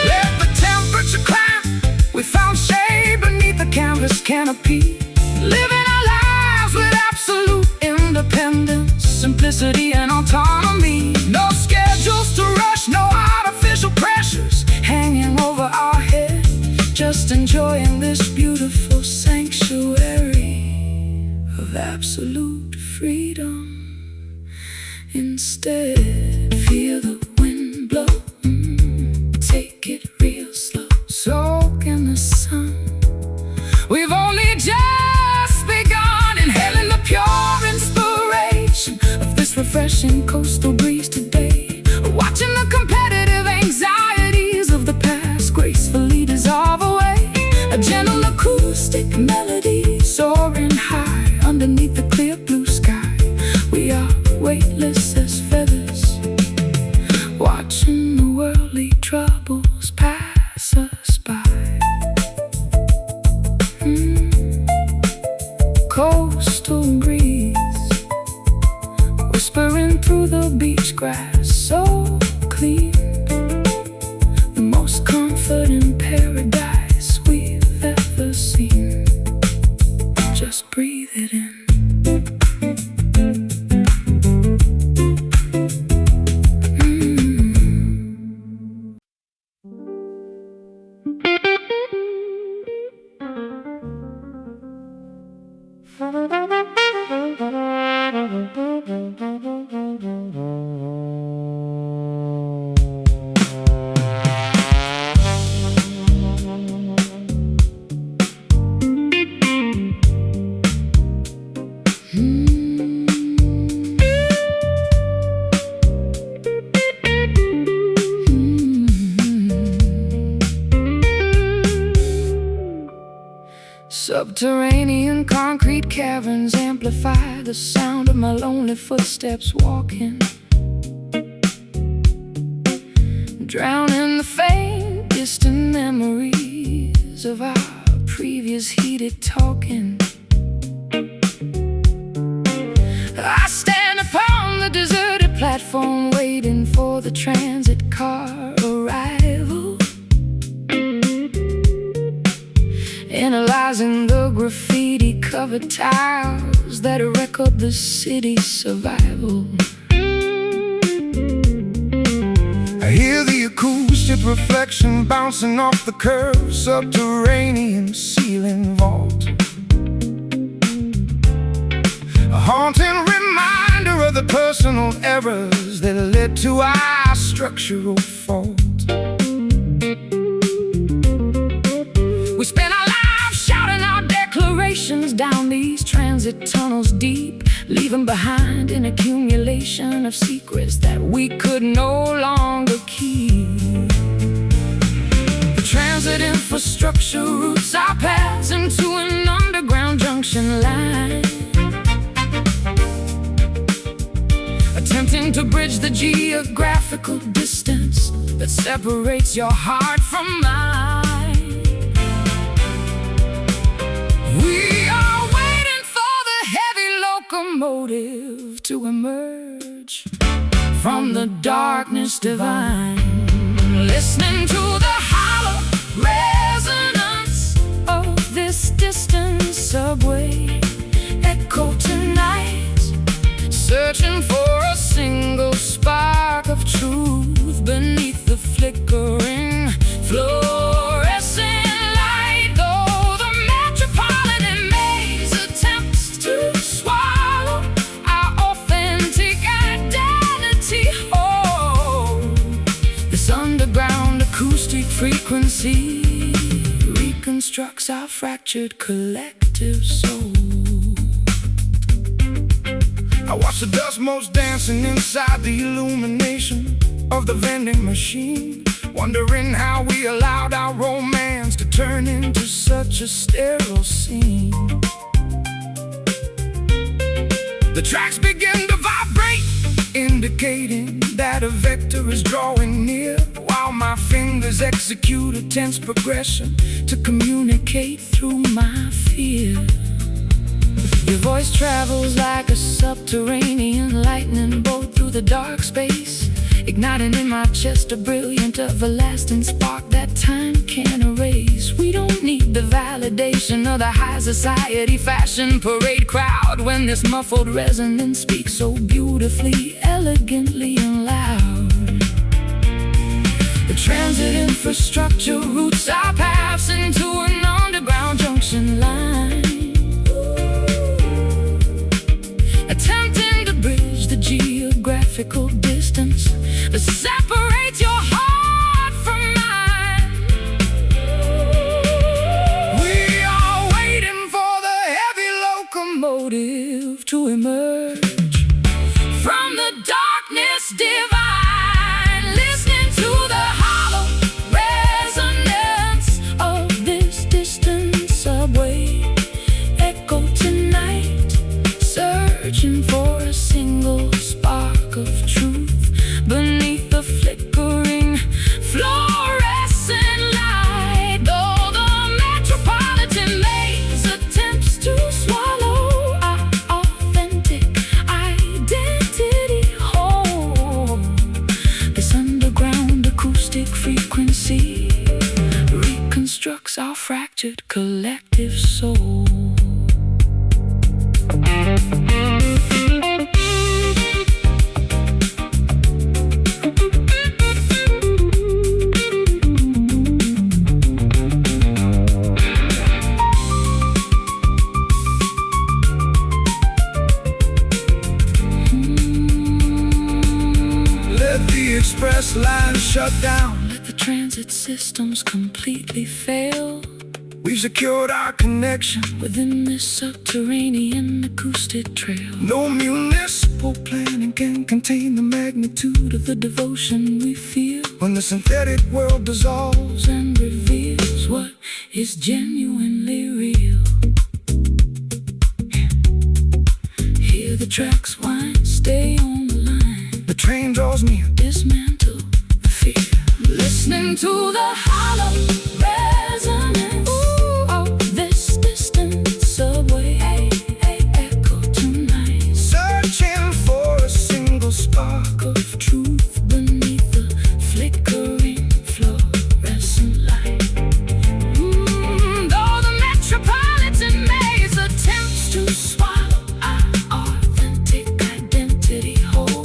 Let the temperature climb, we found shade beneath the canvas canopy, living our lives with absolute independence, simplicity and autonomy. No schedules to rush, no artificial pressures hanging over our head, just enjoying this beautiful sanctuary of absolute freedom. Instead, feel the wind blow, take it real slow, soak in the sun, refreshing coastal breeze today. Watching the competitive anxieties of the past gracefully dissolve away. A gentle acoustic melody soaring high underneath the clear blue sky. We are weightless as feathers, watching the worldly troubles pass us by. Coastal breeze whispering through the beach grass, so clean. The most comforting paradise we've ever seen. Just breathe it in. Subterranean concrete caverns amplify the sound of my lonely footsteps walking, drowning the faint, distant memories of our previous heated talking. I stand upon the deserted platform, waiting for the transit car arrival, analyzing the graffiti-covered tiles that record the city's survival. I hear the acoustic reflection bouncing off the curved subterranean ceiling vault, a haunting reminder of the personal errors that led to our structural fault. We spent our lives shouting out declarations down these transit tunnels deep, leaving behind an accumulation of secrets that we could no longer keep. The transit infrastructure routes our paths into an underground junction line, attempting to bridge the geographical distance that separates your heart from mine. We are waiting for the heavy locomotive to emerge from the darkness divine, listening to the hollow resonance of this distant subway echo tonight, searching for a single spark of truth beneath the flickering fluorescent light. Though the metropolitan maze attempts to swallow our authentic identity, oh, this underground acoustic frequency reconstructs our fractured collective soul. I watch the dust motes dancing inside the illumination of the vending machine, wondering how we allowed our romance to turn into such a sterile scene. The tracks begin to vibrate, indicating that a vector is drawing near, while my fingers execute a tense progression to communicate through my fear. Your voice travels like a subterranean lightning bolt through the dark space, igniting in my chest a brilliant, everlasting spark that time can't erase. We don't need the validation of the high society fashion parade crowd when this muffled resonance speaks so beautifully, elegantly, and loud. The transit infrastructure routes our paths into an underground junction line, attempting to bridge the geographical distance that separates your heart from mine. We are waiting for the heavy locomotive to emerge from the reconstructs our fractured collective soul. Express lines shut down. Let the transit systems completely fail. We've secured our connection within this subterranean acoustic trail. No municipal planning can contain the magnitude of the devotion we feel when the synthetic world dissolves and reveals what is genuinely real. Hear the tracks wind, stay on the line. The train draws near, dismantle the fear. Listening to the hollow resonance of this distant subway echo tonight. Searching for a single spark of truth beneath the flickering fluorescent light. Though the metropolitan maze attempts to swallow our authentic identity whole,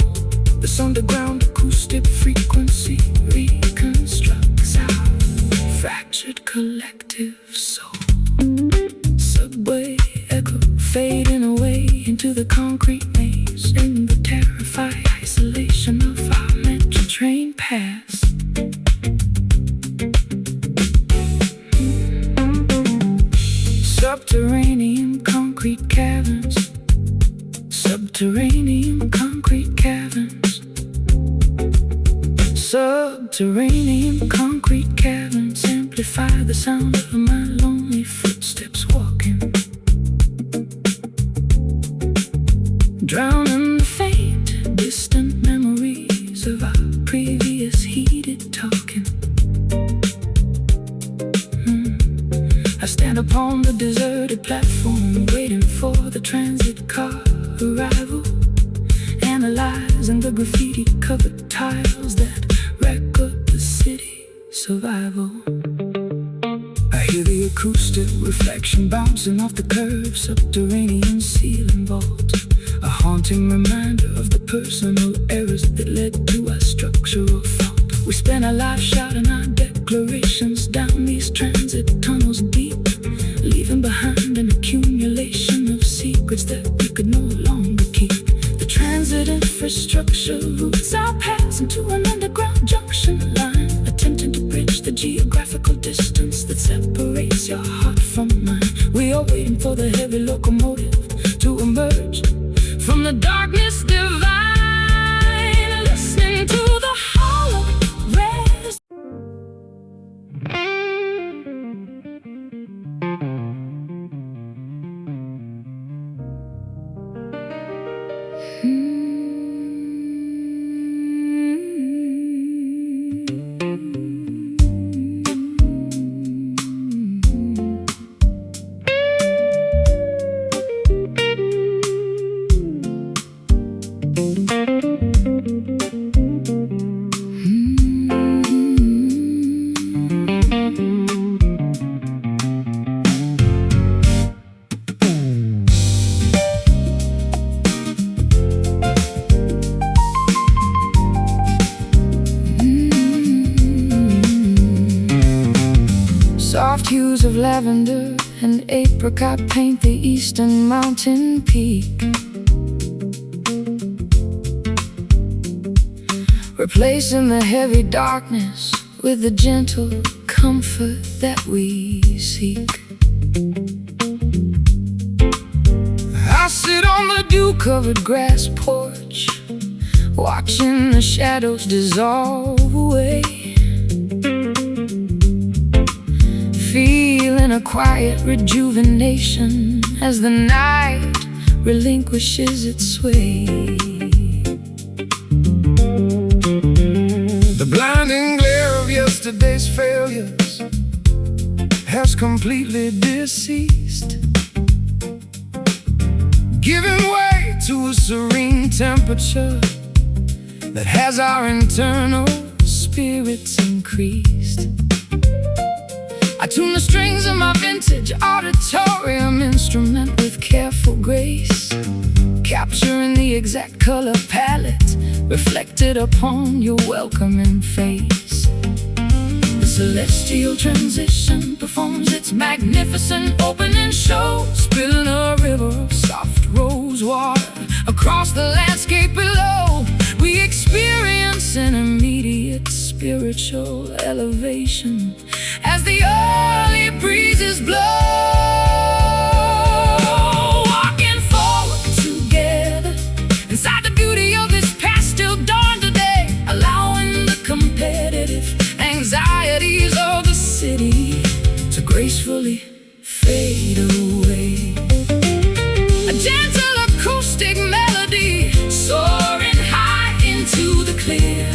this underground acoustic frequency reconstructs our fractured collective soul. Subway echo fading away into the concrete maze, in the terrified isolation of our metro train past. Subterranean concrete caverns. Subterranean concrete caverns. Subterranean concrete caverns amplify the sound of my lonely footsteps walking, drowning the faint, distant memories of our previous heated talking. I stand upon the deserted platform, waiting for the transit car arrival, analyzing the graffiti-covered tiles that record the city survival. I hear the acoustic reflection bouncing off the curved subterranean ceiling vault, a haunting reminder of the personal errors that led to our structural fault. We spend our lives shouting our declarations down these transit tunnels deep, leaving behind an accumulation of secrets that we could no longer keep. The transit infrastructure routes our paths into an underground junction line, attempting to bridge the geographical distance that separates your heart from mine. We are waiting for the heavy locomotive to emerge from the darkness divine, listening to the hollow res. Soft hues of lavender and apricot paint the eastern mountain peak, replacing the heavy darkness with the gentle comfort that we seek. I sit on the dew-covered grass porch, watching the shadows dissolve away, feeling a quiet rejuvenation as the night relinquishes its sway. The blinding glare of yesterday's failures has completely deceased, giving way to a serene temperature that has our internal spirits increased. I tune the strings of my vintage auditorium instrument with careful grace, capturing the exact color palette reflected upon your welcoming face. The celestial transition performs its magnificent opening show, spilling a river of soft rose water across the landscape below. We experience an immediate spiritual elevation as the early breezes blow, walking forward together inside the beauty of this pastel dawn today, allowing the competitive anxieties of the city to gracefully fade away. A gentle acoustic melody soaring high into the clear,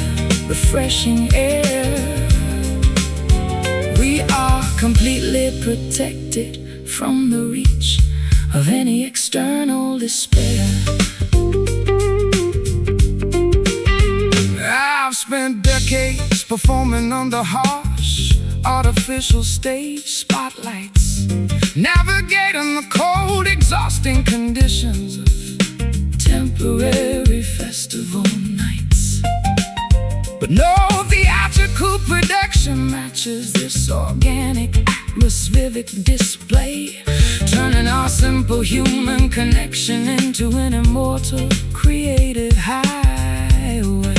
refreshing air. We are completely protected from the reach of any external despair. I've spent decades performing under harsh, artificial stage spotlights, navigating the cold, exhausting conditions of Temporary festival nights, but no theatrical production matches this organic atmospheric display, turning our simple human connection into an immortal creative highway.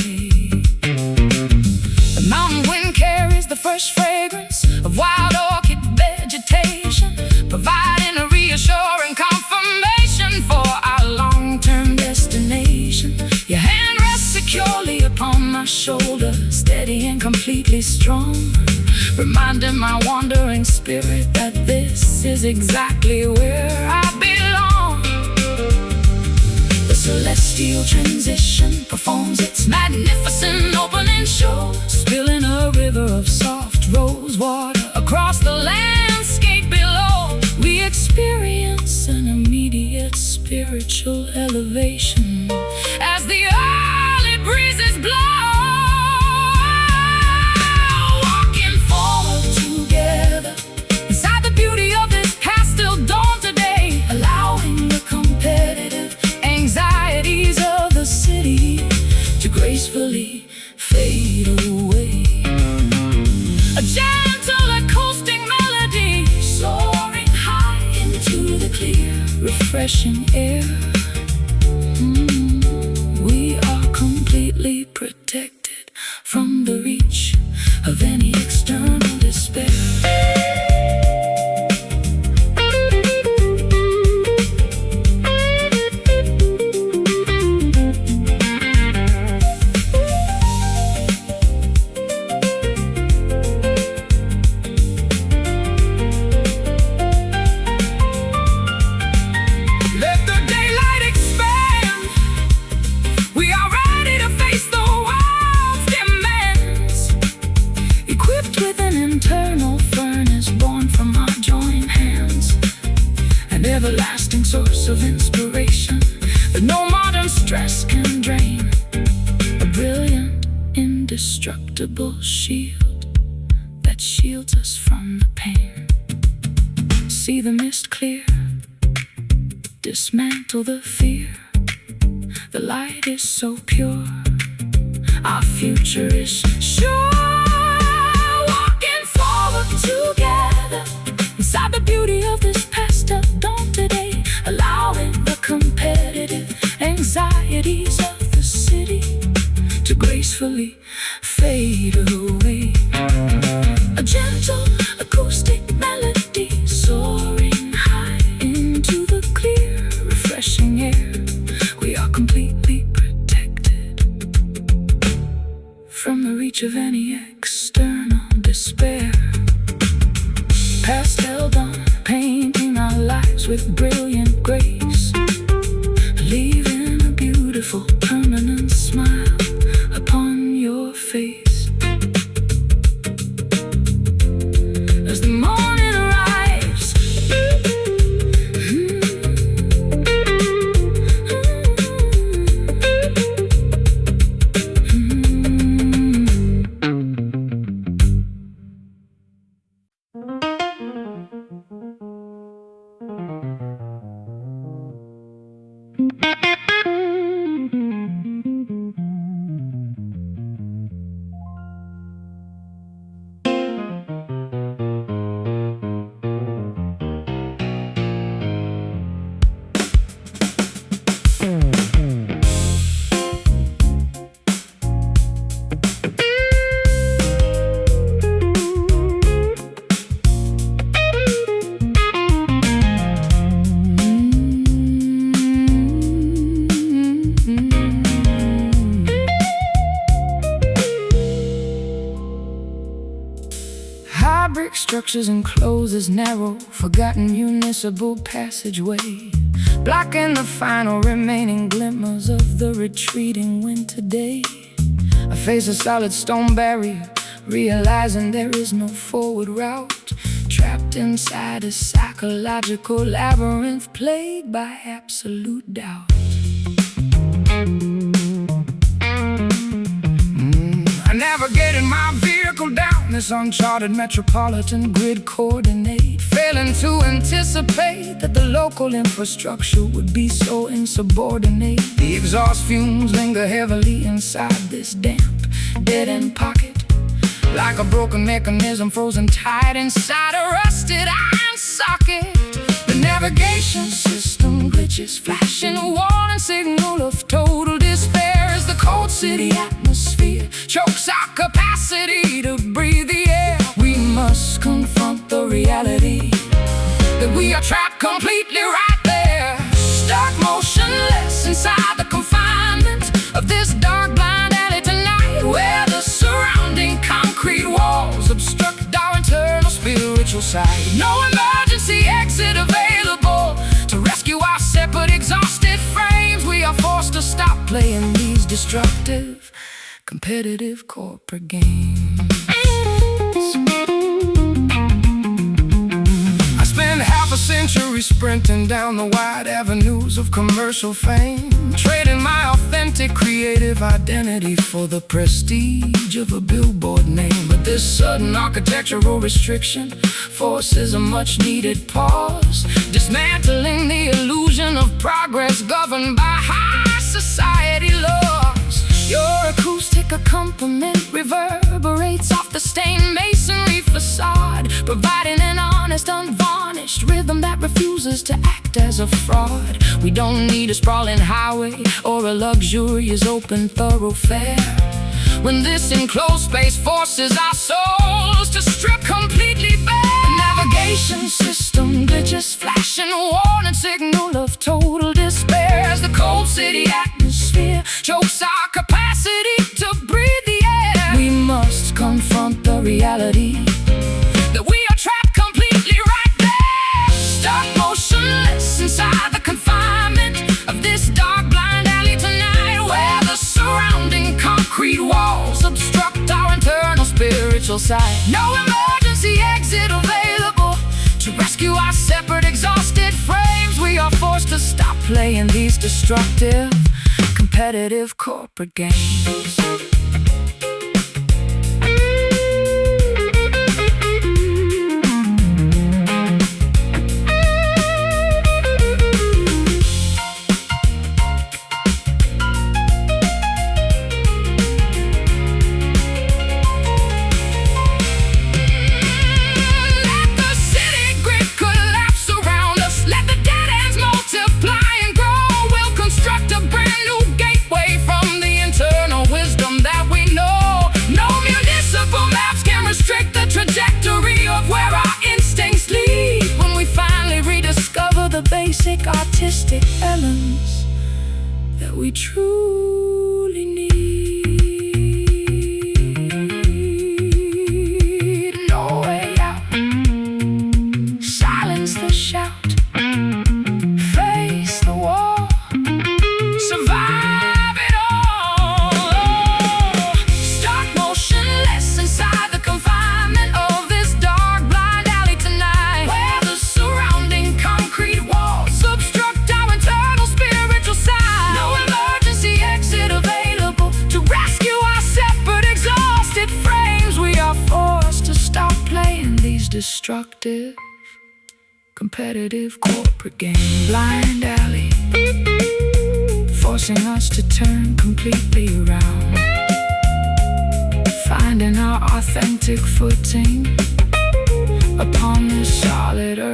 The mountain wind carries the fresh fragrance of wild orchid vegetation, providing a reassuring confirmation for our long-term destination. Your hand rests securely upon my shoulder, steady and completely strong, reminding my wandering spirit that this is exactly where I belong. The celestial transition performs its magnificent opening show, spilling a river of soft rose water across the landscape below. We experience an immediate spiritual elevation as the early breezes blow, walking forward together inside the beauty of this pastel dawn today, allowing the competitive anxieties of the city to gracefully fade away. A gentle acoustic melody soaring high into the clear, refreshing air. We are completely protected from the reach of any external despair. Everlasting source of inspiration that no modern stress can drain. A brilliant, indestructible shield that shields us from the pain. See the mist clear, dismantle the fear. The light is so pure, our future is sure. Walking forward together inside the beauty of this pastel dawn today, allowing the competitive anxieties of the city to gracefully fade away. A gentle acoustic melody soaring high into the clear, refreshing air. We are completely protected from the reach of any external despair. Pastel dawn, painting our lives with brilliant grace, leaving a beautiful permanent smile upon your face. As the morning arrives, structures enclose this narrow, forgotten municipal passageway, blocking the final remaining glimmers of the retreating winter day. I face a solid stone barrier, realizing there is no forward route, trapped inside a psychological labyrinth plagued by absolute doubt. I navigated my vehicle down this uncharted metropolitan grid coordinate, failing to anticipate that the local infrastructure would be so insubordinate. The exhaust fumes linger heavily inside this damp, dead-end pocket, like a broken mechanism frozen tight inside a rusted iron socket. The navigation system glitches, flashing a warning signal of total despair as the cold city atmosphere chokes our capacity to breathe the air. We must confront the reality that we are trapped completely right there, stuck motionless inside the confinement of this dark blind alley tonight, where the surrounding concrete walls obstruct our internal spiritual sight. No emergency exit available to rescue our separate exhausted frames. We are forced to stop playing these destructive, competitive corporate games. I spent half a century sprinting down the wide avenues of commercial fame, trading my authentic creative identity for the prestige of a billboard name. But this sudden architectural restriction forces a much needed pause, dismantling the illusion of progress governed by high society laws. Your acoustic accompaniment reverberates off the stained masonry facade, providing an honest, unvarnished rhythm that refuses to act as a fraud. We don't need a sprawling highway or a luxurious open thoroughfare when this enclosed space forces our souls to strip completely bare. The navigation system glitches, flashing a warning signal of total despair as the cold city atmosphere chokes our capacity to breathe the air. We must confront the reality that we are trapped completely right there, stuck motionless inside the confinement of this dark blind alley tonight, where the surrounding concrete walls obstruct our internal spiritual sight. No emergency exit available to rescue our separate exhausted frames. We are forced to stop playing these destructive, competitive corporate games. The basic artistic elements that we truly need. No way out. Silence the shout. Face the wall. Survive it all. Start motionless inside the confinement of this dark blind alley tonight, where the surrounding concrete walls obstruct our internal spiritual side. No emergency exit available to rescue our separate exhausted frames. We are forced to stop playing these destructive, competitive corporate games. Blind alley, forcing us to turn completely around, finding our authentic footing upon this solid earth.